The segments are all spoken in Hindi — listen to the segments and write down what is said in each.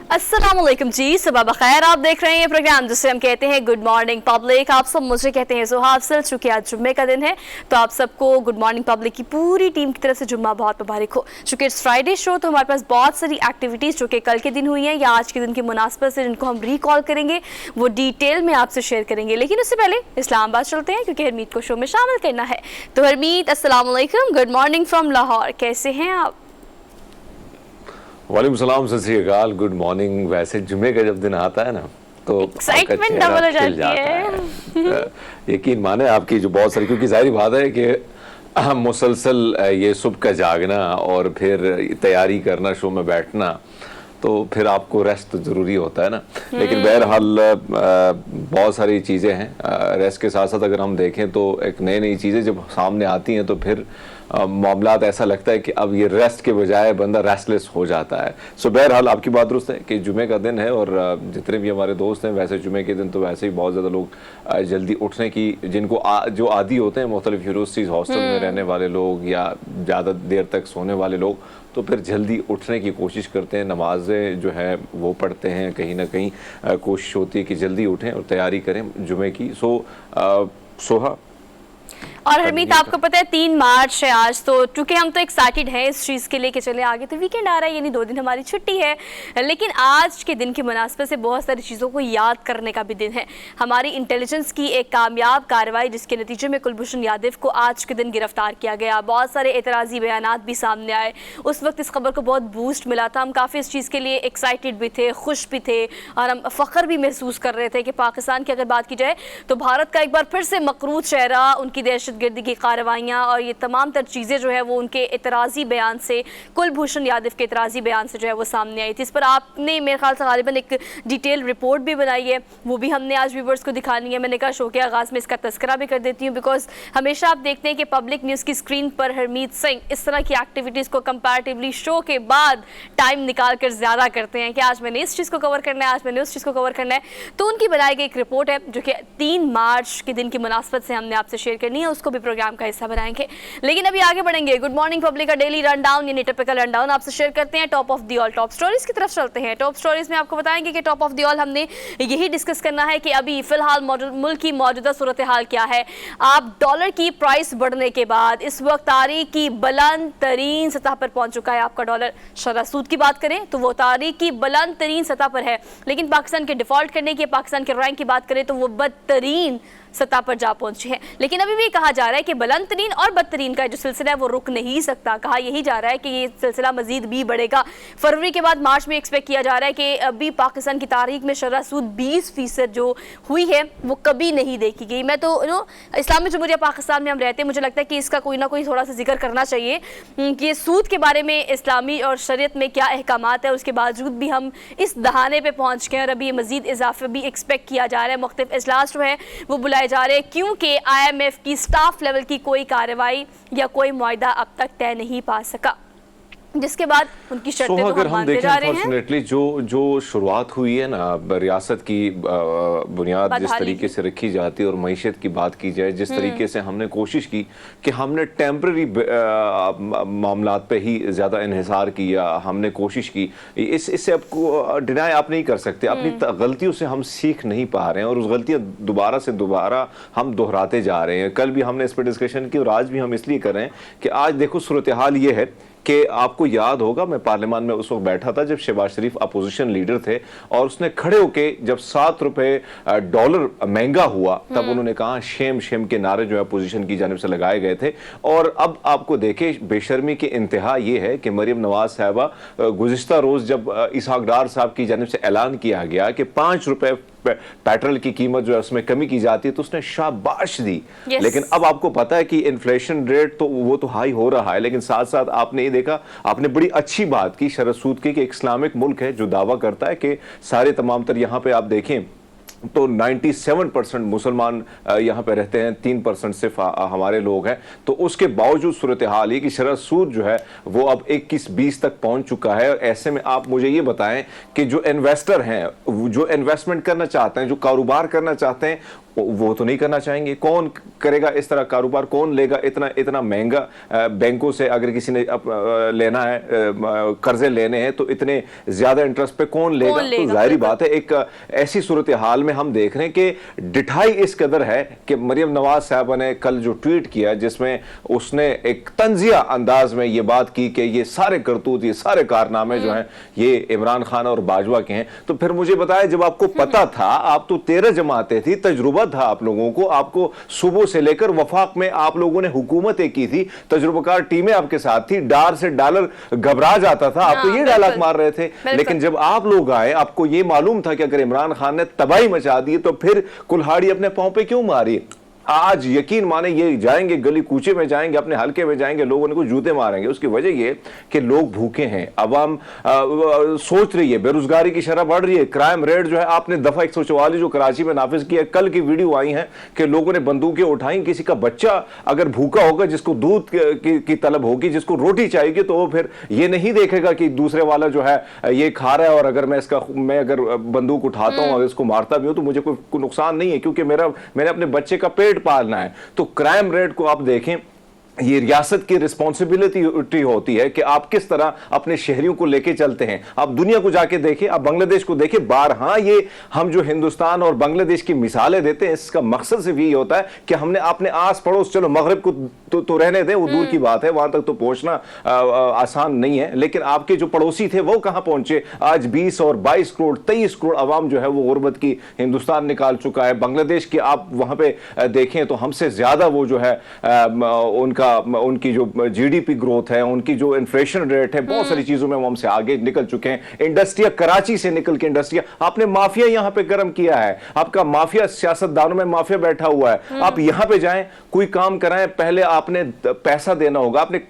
अस्सलामुअलैकुम जी, सुबह बखैर। आप देख रहे हैं ये प्रोग्राम जिसे हम कहते हैं गुड मॉर्निंग पब्लिक। आप सब मुझे कहते हैं ज़ोहा अफजल। चूँकि आज जुम्मे का दिन है तो आप सबको गुड मॉर्निंग पब्लिक की पूरी टीम की तरफ से जुम्मा बहुत मुबारक हो। चूँकि इट्स फ्राइडे शो तो हमारे पास बहुत सारी एक्टिविटीज़ जो कि कल के दिन हुई हैं या आज के दिन की मुनासबत से जिनको हम रिकॉल करेंगे वो डिटेल में आपसे शेयर करेंगे। लेकिन उससे पहले इस्लामाबाद चलते हैं क्योंकि हरमीत को शो में शामिल करना है। तो हरमीत, अस्सलामुअलैकुम, गुड मॉर्निंग फ्रॉम लाहौर, कैसे हैं आप? वालेकुम सलाम, सत श्री अकाल, गुड मॉर्निंग। वैसे जुमे का जब दिन आता है ना तो एक्साइटमेंट डबल हो जाती है। यकीन माने आपकी जो बहुत सारी, क्योंकि जाहिर बात है कि मुसलसल ये सुबह का जागना और फिर तैयारी करना, शो में बैठना, तो फिर आपको रेस्ट तो ज़रूरी होता है ना। लेकिन बहरहाल बहुत सारी चीज़ें हैं। रेस्ट के साथ साथ अगर हम देखें तो एक नई नई चीज़ें जब सामने आती हैं तो फिर मामलात ऐसा लगता है कि अब ये रेस्ट के बजाय बंदा रेस्टलेस हो जाता है। सो बहरहाल आपकी बात दुरुस्त है कि जुमे का दिन है और जितने भी हमारे दोस्त हैं, वैसे जुमे के दिन तो वैसे ही बहुत ज़्यादा लोग जल्दी उठने की, जिनको जो आदी होते हैं मुख्तलिफ यूनिवर्सिटीज़ हॉस्टल में रहने वाले लोग या ज़्यादा देर तक सोने वाले लोग, तो फिर जल्दी उठने की कोशिश करते हैं। नमाज़ें जो है वो पढ़ते हैं, कहीं ना कहीं कोशिश होती है कि जल्दी उठें और तैयारी करें जुमे की। सोहा और हरमीत, आपको पता है 3 मार्च है आज, तो चूंकि हम तो एक्साइटेड हैं इस चीज़ के लिए कि चले आगे तो वीकेंड आ रहा है, यानी 2 दिन हमारी छुट्टी है। लेकिन आज के दिन की मुनासबत से बहुत सारी चीज़ों को याद करने का भी दिन है। हमारी इंटेलिजेंस की एक कामयाब कार्रवाई जिसके नतीजे में कुलभूषण यादव को आज के दिन गिरफ्तार किया गया। बहुत सारे एतराज़ी बयानात भी सामने आए। उस वक्त इस खबर को बहुत बूस्ट मिला था। हम काफ़ी इस चीज़ के लिए एक्साइटेड भी थे, खुश भी थे और हम फ़ख्र भी महसूस कर रहे थे कि पाकिस्तान की अगर बात की जाए तो भारत का एक बार फिर से मकरूज चेहरा, उनकी दहशतगर्दी की कार्रवाइयाँ और ये तमाम तर चीज़ें जो है वो उनके एतराज़ी बयान से, कुलभूषण यादव के एतराज़ी बयान से जो है वो सामने आई थी। इस पर आपने मेरे ख्याल से गालिबन एक डिटेल रिपोर्ट भी बनाई है, वो भी हमने आज व्यूवर्स को दिखानी है। मैंने कहा शो के आगाज़ में इसका तस्करा भी कर देती हूँ, बिकॉज हमेशा आप देखते हैं कि पब्लिक न्यूज़ की स्क्रीन पर हरमीत सिंह इस तरह की एक्टिविटीज़ को कंपैरेटिवली शो के बाद टाइम निकाल कर ज़्यादा करते हैं कि आज मैंने इस चीज़ को कवर करना है, आज मैंने उस चीज़ को कवर करना है। तो उनकी बनाई गई एक रिपोर्ट है जो कि 3 मार्च के दिन की मुनासबत से हमने आपसे शेयर करनी है, उसको भी प्रोग्राम का हिस्सा बनाएंगे। लेकिन अभी आगे बढ़ेंगे। गुड मॉर्निंग पब्लिक का डेली रन डाउन यानी टिपिकल रन डाउन आपसे शेयर करते हैं। Top of the all top stories की तरफ चलते हैं। टॉप स्टोरीज में आपको बताएंगे कि टॉप ऑफ द ऑल हमने यही डिस्कस करना है कि अभी फिलहाल मुल्क की मौजूदा सूरत हाल क्या है। आप डॉलर की प्राइस बढ़ने के बाद इस वक्त तारीख की बुलंद तरीन सतह पर पहुंच चुका है आपका डॉलर। शरह सूद की बात करें तो वो तारीख की बुलंद तरीन सतह पर है, लेकिन पाकिस्तान के डिफॉल्ट करने की, पाकिस्तान के रैंक की बात करें तो वो बदतरीन सतह पर जा पहुंचे हैं। लेकिन अभी भी कहा जा रहा है कि बुलंद तरीन और बदतरीन का जो सिलसिला है वो रुक नहीं सकता। कहा यही जा रहा है कि ये सिलसिला मजीद भी बढ़ेगा। फरवरी के बाद मार्च में एक्सपेक्ट किया जा रहा है कि अभी पाकिस्तान की तारीख में शरह सूद 20% जो हुई है वो कभी नहीं देखी गई। मैं तो इस्लामी जमहूरिया पाकिस्तान में हम रहते हैं, मुझे लगता है कि इसका कोई ना कोई थोड़ा सा जिक्र करना चाहिए कि सूद के बारे में इस्लामी और शरीयत में क्या अहकामात है। उसके बावजूद भी हम इस दहाने पर पहुँच गए और अभी मजीद इजाफे भी एक्सपेक्ट किया जा रहा है। मुख्तलिफ इजलास जो है वो बुलाए जा रहे हैं क्योंकि IMF की स्टाफ लेवल की कोई कार्रवाई या कोई मुआहदा अब तक तय नहीं पा सका, जिसके बाद उनकी शर्तें तो अगर हम हम मानते देखें जा रहे हैं। अनफॉर्चुनेटली जो शुरुआत हुई है ना रियासत की बुनियाद जिस तरीके से रखी जाती है और मईशत की बात की जाए, जिस तरीके से हमने कोशिश की कि हमने टेम्पररी मामलात पे ही ज़्यादा इन्हिसार किया, हमने कोशिश की, इससे आपको डिनाई आप नहीं कर सकते। अपनी गलतियों से हम सीख नहीं पा रहे हैं और उस गलतियाँ दोबारा से दोबारा हम दोहराते जा रहे हैं। कल भी हमने इस पर डिस्कशन की और आज भी हम इसलिए कर रहे हैं कि आज देखो सूरत हाल ये है कि आपको याद होगा मैं पार्लियामान में उस वक्त बैठा था जब शहबाज शरीफ अपोजिशन लीडर थे और उसने खड़े होके जब 7 रुपए डॉलर महंगा हुआ तब उन्होंने कहा शेम शेम के नारे जो है अपोजिशन की जानिब से लगाए गए थे। और अब आपको देखे बेशर्मी की इंतहा ये है कि मरियम नवाज साहबा गुज़िश्ता रोज जब इसहाक डार साहब की जानिब से ऐलान किया गया कि 5 रुपए पेट्रोल की कीमत जो है उसमें कमी की जाती है तो उसने शाबाश दी। लेकिन अब आपको पता है कि इन्फ्लेशन रेट तो वो तो हाई हो रहा है, लेकिन साथ साथ आपने ये देखा, आपने बड़ी अच्छी बात की शरह सूद की कि एक इस्लामिक मुल्क है जो दावा करता है कि सारे तमाम तर यहाँ पे आप देखें तो 97% मुसलमान यहाँ पे रहते हैं, 3% सिर्फ हमारे लोग हैं। तो उसके बावजूद सूरत हाल ये कि शरह सूद जो है वो अब 21-20 तक पहुंच चुका है। और ऐसे में आप मुझे ये बताएं कि जो इन्वेस्टर हैं, जो इन्वेस्टमेंट करना चाहते हैं, जो कारोबार करना चाहते हैं, वो तो नहीं करना चाहेंगे। कौन करेगा इस तरह कारोबार, कौन लेगा इतना इतना महंगा? बैंकों से अगर किसी ने लेना है, कर्जे लेने हैं, तो इतने ज्यादा इंटरेस्ट पे कौन लेगा? तो जाहिर बात है एक ऐसी सूरत हाल में हम देख रहे हैं कि डिठाई इस कदर है कि मरियम नवाज साहबा ने कल जो ट्वीट किया, जिसमें उसने एक तंजिया अंदाज में ये बात की कि ये सारे करतूत, ये सारे कारनामे जो हैं ये इमरान खान और बाजवा के हैं, तो फिर मुझे बताया, जब आपको पता था, आप तो 13 जमातें थी, तजुर्बा था आप लोगों को, आपको सुबह से लेकर वफाक में आप लोगों ने हुकूमतें की थी, तजुर्बाकार टीमें आपके साथ थी, डार से डॉलर घबरा जाता था, आप तो ये डायलॉग मार रहे थे। लेकिन जब आप लोग आए, आपको ये मालूम था कि अगर इमरान खान ने तबाही मचा दी तो फिर कुल्हाड़ी अपने पांव पे क्यों मारी? आज यकीन माने ये जाएंगे, गली कूचे में जाएंगे, अपने हलके में जाएंगे, लोगों ने को जूते मारेंगे। उसकी वजह ये कि लोग भूखे हैं, अवाम सोच रही है, बेरोजगारी की शरह बढ़ रही है, क्राइम रेट जो है, आपने दफा 144 जो कराची में नाफिज किया, कल की वीडियो आई है कि लोगों ने बंदूकें उठाई, किसी का बच्चा अगर भूखा होगा, जिसको दूध की तलब होगी, जिसको रोटी चाहिए, तो वो फिर ये नहीं देखेगा कि दूसरे वाला जो है ये खा रहा है और अगर मैं अगर बंदूक उठाता हूं, अगर इसको मारता भी हूं तो मुझे कोई नुकसान नहीं है, क्योंकि मैंने अपने बच्चे का पेट पालना है। तो क्राइम रेट को आप देखें, ये रियासत की रिस्पॉन्सिबिलिटी होती है कि आप किस तरह अपने शहरियों को लेके चलते हैं। आप दुनिया को जाके देखें, आप बांग्लादेश को देखें, बारहा ये हम जो हिंदुस्तान और बांग्लादेश की मिसालें देते हैं, इसका मकसद सिर्फ यही होता है कि हमने अपने आस पड़ोस, चलो मगरिब को तो रहने दें, वो दूर की बात है, वहां तक तो पहुंचना आसान नहीं है, लेकिन आपके जो पड़ोसी थे वो कहां पहुंचे? आज 20 और 22 करोड़ 23 करोड़ अवाम जो है वो गुर्बत की हिंदुस्तान निकाल चुका है। बांग्लादेश की आप वहां पे देखें तो हमसे ज्यादा वो जो है उनकी जो जीडीपी ग्रोथ है, उनकी जो इन्फ्लेशन रेट है, बहुत सारी चीजों में वो हमसे आगे निकल चुके हैं। इंडस्ट्रिया कराची से निकल के इंडस्ट्रिया, आपने माफिया यहां पे गर्म किया है, आपका माफिया, सियासतदानों में माफिया बैठा हुआ है। आप यहां पे जाएं, कोई काम कराएं, पहले आपने पैसा देना होगा, आपने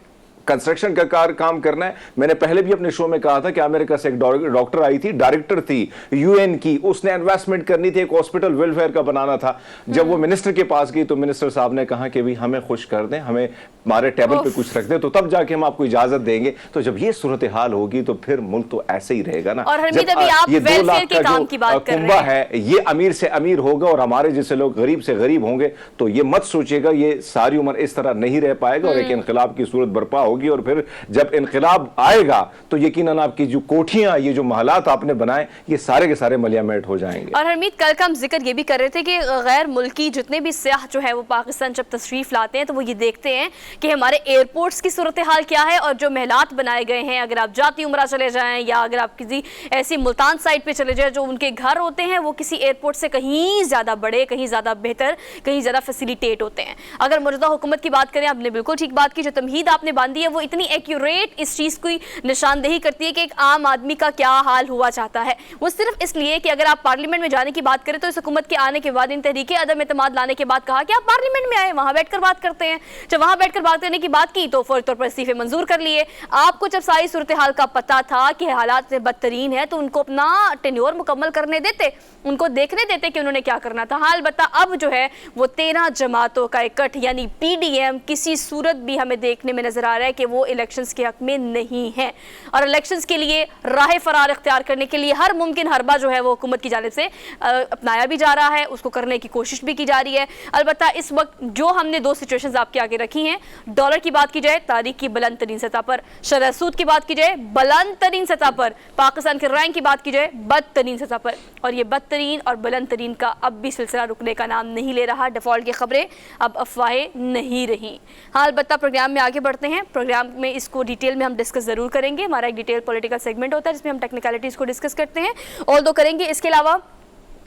कंस्ट्रक्शन का काम करना है। मैंने पहले भी अपने शो में कहा था कि अमेरिका से एक डॉक्टर आई थी, डायरेक्टर थी यूएन की, उसने इन्वेस्टमेंट करनी थी, एक हॉस्पिटल वेलफेयर का बनाना था। जब वो मिनिस्टर के पास गई तो मिनिस्टर साहब ने कहा कि भाई हमें खुश कर दें, हमें हमारे टेबल पे कुछ रख दें, तो तब जाके हम आपको इजाजत देंगे। तो जब ये सूरत हाल होगी तो फिर मुल्क तो ऐसे ही रहेगा ना। और हरमीत, अभी आप ये 2 लाख के काम की बात कर रहे हैं, है, ये अमीर से अमीर होगा और हमारे जैसे लोग गरीब से गरीब होंगे। तो ये मत सोचिएगा ये सारी उम्र इस तरह नहीं रह पाएगा और एक इनकलाब की सूरत बर्पा होगी। और फिर जब इनकलाब आएगा तो यकीनन आपकी जो कोठियां, ये जो महलात आपने बनाए, ये सारे के सारे मलियामेट हो जाएंगे। और हरमीत, कल का हम जिक्र ये भी कर रहे थे कि गैर मुल्की जितने भी सयाह जो है वो पाकिस्तान जब तशरीफ लाते हैं तो वो ये देखते हैं कि हमारे एयरपोर्ट्स की सूरत हाल क्या है और जो महलात बनाए गए हैं। अगर आप जाती उम्रा चले जाएं या अगर आप किसी ऐसी मुल्तान साइड पे चले जाएं, जो उनके घर होते हैं वो किसी एयरपोर्ट से कहीं ज़्यादा बड़े, कहीं ज़्यादा बेहतर, कहीं ज़्यादा फैसिलिटेट होते हैं। अगर मौजूदा हुकूमत की बात करें, आपने बिल्कुल ठीक बात की, जो तमहीद आपने बांधी है वो इतनी एक्यूरेट इस चीज़ की निशानदेही करती है कि एक आम आदमी का क्या हाल हुआ चाहता है। वो सिर्फ इसलिए कि अगर आप पार्लियामेंट में जाने की बात करें तो इस हुकूमत के आने के बाद, इन तहरीके अदम एतमाद लाने के बाद कहा कि आप पार्लियामेंट में आए, वहां बैठकर बात करते हैं। जब वहां बैठकर बात करने की बात की तो फौरी तौर पर इस्तीफे मंजूर कर लिए। आपको जब सारी सूरत हाल का पता था कि हालात बदतरीन है तो उनको अपना टेन्योर मुकम्मल करने देते, उनको देखने देते कि उन्होंने क्या करना था। हाल बता अब जो है वो 13 जमातों का इकट्ठ यानी पीडीएम किसी सूरत भी हमें देखने में नजर आ रहा है कि वो इलेक्शंस के हक में नहीं है। और इलेक्शंस के लिए राह फरार इख्तियार करने के लिए हर मुमकिन हरबा जो है वो हुकूमत की जानिब से अपनाया भी जा रहा है, उसको करने की कोशिश भी की जा रही है। अलबत्ता इस वक्त जो हमने 2 सिचुएशंस आपके आगे रखी हैं, डॉलर की बात की जाए तारीख की बुलंद तरीन सतह पर, शरह सूद की बात की जाए बुलंद तरीन सतह पर, पाकिस्तान के रैंक की बात की जाए बदतरीन सतह पर, और ये बदतरीन और बुलंद तरीन का अब भी सिलसिला रुकने का नाम नहीं ले रहा। डिफॉल्ट की खबरें अब अफवाहें नहीं रही। हाँ, अलबत्ता प्रोग्राम में आगे बढ़ते हैं। प्रोग्राम में इसको डिटेल में हम डिस्कस जरूर करेंगे। हमारा एक डिटेल पॉलिटिकल सेगमेंट होता है जिसमें हम टेक्निकलिटीज को डिस्कस करते हैं, और दो करेंगे। इसके अलावा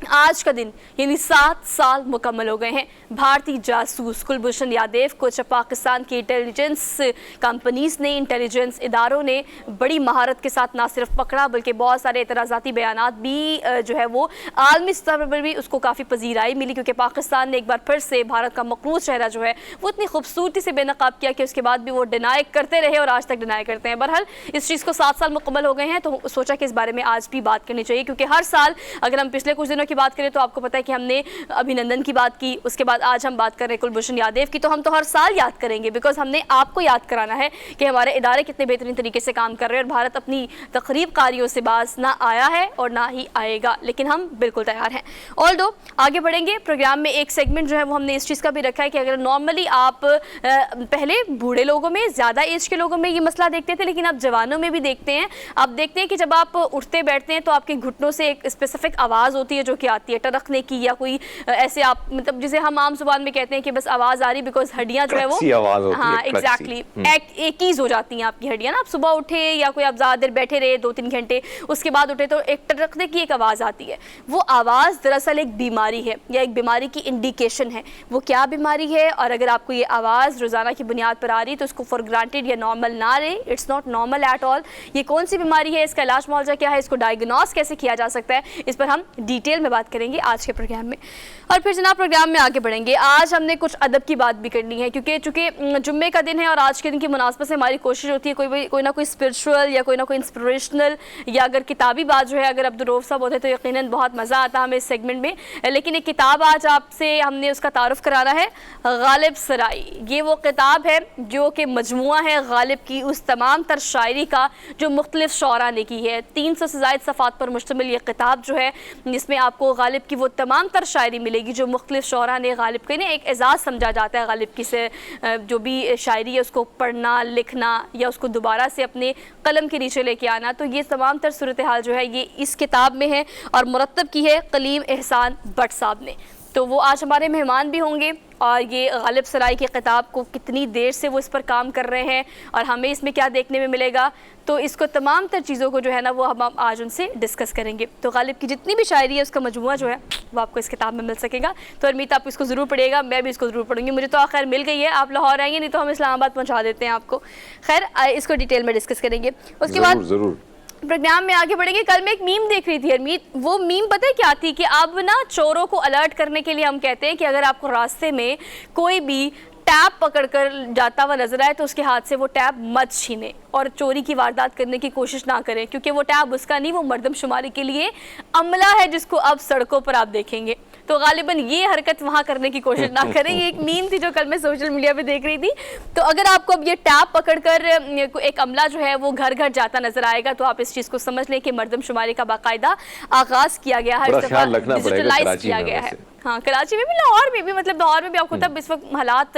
आज का दिन यानी 7 साल मुकम्मल हो गए हैं भारतीय जासूस कुलभूषण यादव को जब पाकिस्तान की इंटेलिजेंस कंपनीज ने, इंटेलिजेंस इदारों ने बड़ी महारत के साथ ना सिर्फ पकड़ा बल्कि बहुत सारे एतराज़ाती बयानात भी जो है वो आलमी स्तर पर भी उसको काफ़ी पजीराई मिली, क्योंकि पाकिस्तान ने एक बार फिर से भारत का मकरूज चेहरा जो है वो इतनी खूबसूरती से बेनकाब किया कि उसके बाद भी वो डिनाई करते रहे और आज तक डिनाई करते हैं। बहरहाल इस चीज़ को 7 साल मुकम्मल हो गए हैं तो सोचा कि इस बारे में आज भी बात करनी चाहिए, क्योंकि हर साल अगर हम पिछले कुछ दिनों की बात करें तो आपको पता है कि हमने अभिनंदन की बात की, उसके बाद आज हम बात कर रहे हैं कुलभूषण यादव की। तो हम तो हर साल याद करेंगे, बिकॉज हमने आपको याद कराना है कि हमारे इदारे कितने बेहतरीन तरीके से काम कर रहे हैं और भारत अपनी तकरीबकारियों से बाज ना आया है और ना ही आएगा, लेकिन हम बिल्कुल तैयार हैं। ऑल्दो आगे बढ़ेंगे प्रोग्राम में, एक सेगमेंट जो है वो हमने इस चीज़ का भी रखा है कि अगर नॉर्मली आप पहले बूढ़े लोगों में, ज़्यादा एज के लोगों में ये मसला देखते थे, लेकिन आप जवानों में भी देखते हैं। आप देखते हैं कि जब आप उठते बैठते हैं तो आपके घुटनों से एक स्पेसिफिक आवाज़ होती है जो कि आती है टरकने की, या कोई ऐसे आप मतलब जिसे हम आम जुबान में कहते हैं कि बस आवाज़ आ रही, बिकॉज हड्डियाँ जो है वो, हाँ एग्जैक्टली एकीज हो जाती हैं आपकी हड्डियाँ ना। आप सुबह उठे या कोई आप ज़्यादा देर बैठे रहे 2-3 घंटे, उसके बाद उठे तो एक टरकने की एक आवाज़ आती है। वो आवाज़ दरअसल एक बीमारी है या एक बीमारी की इंडिकेशन है। वो क्या बीमारी है, और अगर आपको ये आवाज़ रोज़ाना की बुनियाद पर आ रही तो इसको फॉर ग्रांटेड या नॉर्मल ना ले, it's not normal at all. ये कौन सी बीमारी है, इसका इलाज मुआवजा क्या है, इसको डायग्नोस कैसे किया जा सकता है, इस पर हम डिटेल में बात करेंगे आज के प्रोग्राम में। और फिर जनाब प्रोग्राम में आगे बढ़ेंगे। आज हमने कुछ अदब की बात भी करनी है, क्योंकि चूंकि जुम्मे का दिन है और आज के दिन की मुनासबत से हमारी कोशिश होती है कोई ना कोई स्पिरिचुअल या कोई ना कोई इंस्पिरेशनल या अगर किताबी बात जो है, अगर अब्दुल रऊफ साहब होते तो यकीनन बहुत मज़ा आता हमें इस सेगमेंट में। लेकिन एक किताब आज आपसे हमने उसका तारुफ कराना है, गालिब सराई। ये वो किताब है जो कि मजमुआ है गालिब की उस तमाम तर शायरी का जो मुख्तलिफ शौरा ने की है। 300 से ज़ायद सफ़ात पर मुश्तमिल ये किताब जो है, जिसमें आपको गालिब की वो तमाम तर शायरी मिलेगी जो मुख्तलिफ शौरा ने गालिब के ने एक एजाज़ समझा जाता है। गालिब की से जो भी शायरी है उसको पढ़ना, लिखना या उसको दोबारा से अपने कलम के नीचे लेके आना, तो ये तमाम तर सूरत हाल जो है ये इस किताब में है और मुरत्तब की है कलीम एहसान भट्ट साहब ने। तो वो आज हमारे मेहमान भी होंगे और ये गालिब सराई की किताब को कितनी देर से वो इस पर काम कर रहे हैं और हमें इसमें क्या देखने में मिलेगा, तो इसको तमाम तर चीज़ों को जो है ना वो हम आज उनसे डिस्कस करेंगे। तो गालिब की जितनी भी शायरी है उसका मजमुआ जो है वो आपको इस किताब में मिल सकेगा। तो अरमीत आप इसको ज़रूर पढ़िएगा, मैं भी इसको ज़रूर पढ़ूंगी। मुझे तो आखिर मिल गई है, आप लाहौर आएंगे, नहीं तो हम इस्लामाबाद पहुँचा देते हैं आपको। खैर इसको डिटेल में डिस्कस करेंगे। उसके बाद ज़रूर प्रोग्राम में आगे बढ़ेंगे। कल मैं एक मीम देख रही थी अरमीत, वो मीम पता है क्या थी कि अब ना चोरों को अलर्ट करने के लिए हम कहते हैं कि अगर आपको रास्ते में कोई भी टैब पकड़कर जाता हुआ नजर आए तो उसके हाथ से वो टैब मत छीने और चोरी की वारदात करने की कोशिश ना करें, क्योंकि वो टैब उसका नहीं, वो मर्दमशुमारी के लिए अमला है जिसको अब सड़कों पर आप देखेंगे। तो गालिबन ये हरकत वहाँ करने की कोशिश ना करें। ये एक मीम थी जो कल मैं सोशल मीडिया पे देख रही थी। तो अगर आपको अब ये टैब पकड़कर एक अमला जो है वो घर घर जाता नजर आएगा तो आप इस चीज़ को समझ लें कि मर्दमशुमारी का बाकायदा आगाज़ किया गया है, डिजिटलाइज किया गया है। हाँ, कराची में भी, लाहौर में भी, मतलब लाहौर में भी आपको तब इस वक्त हालात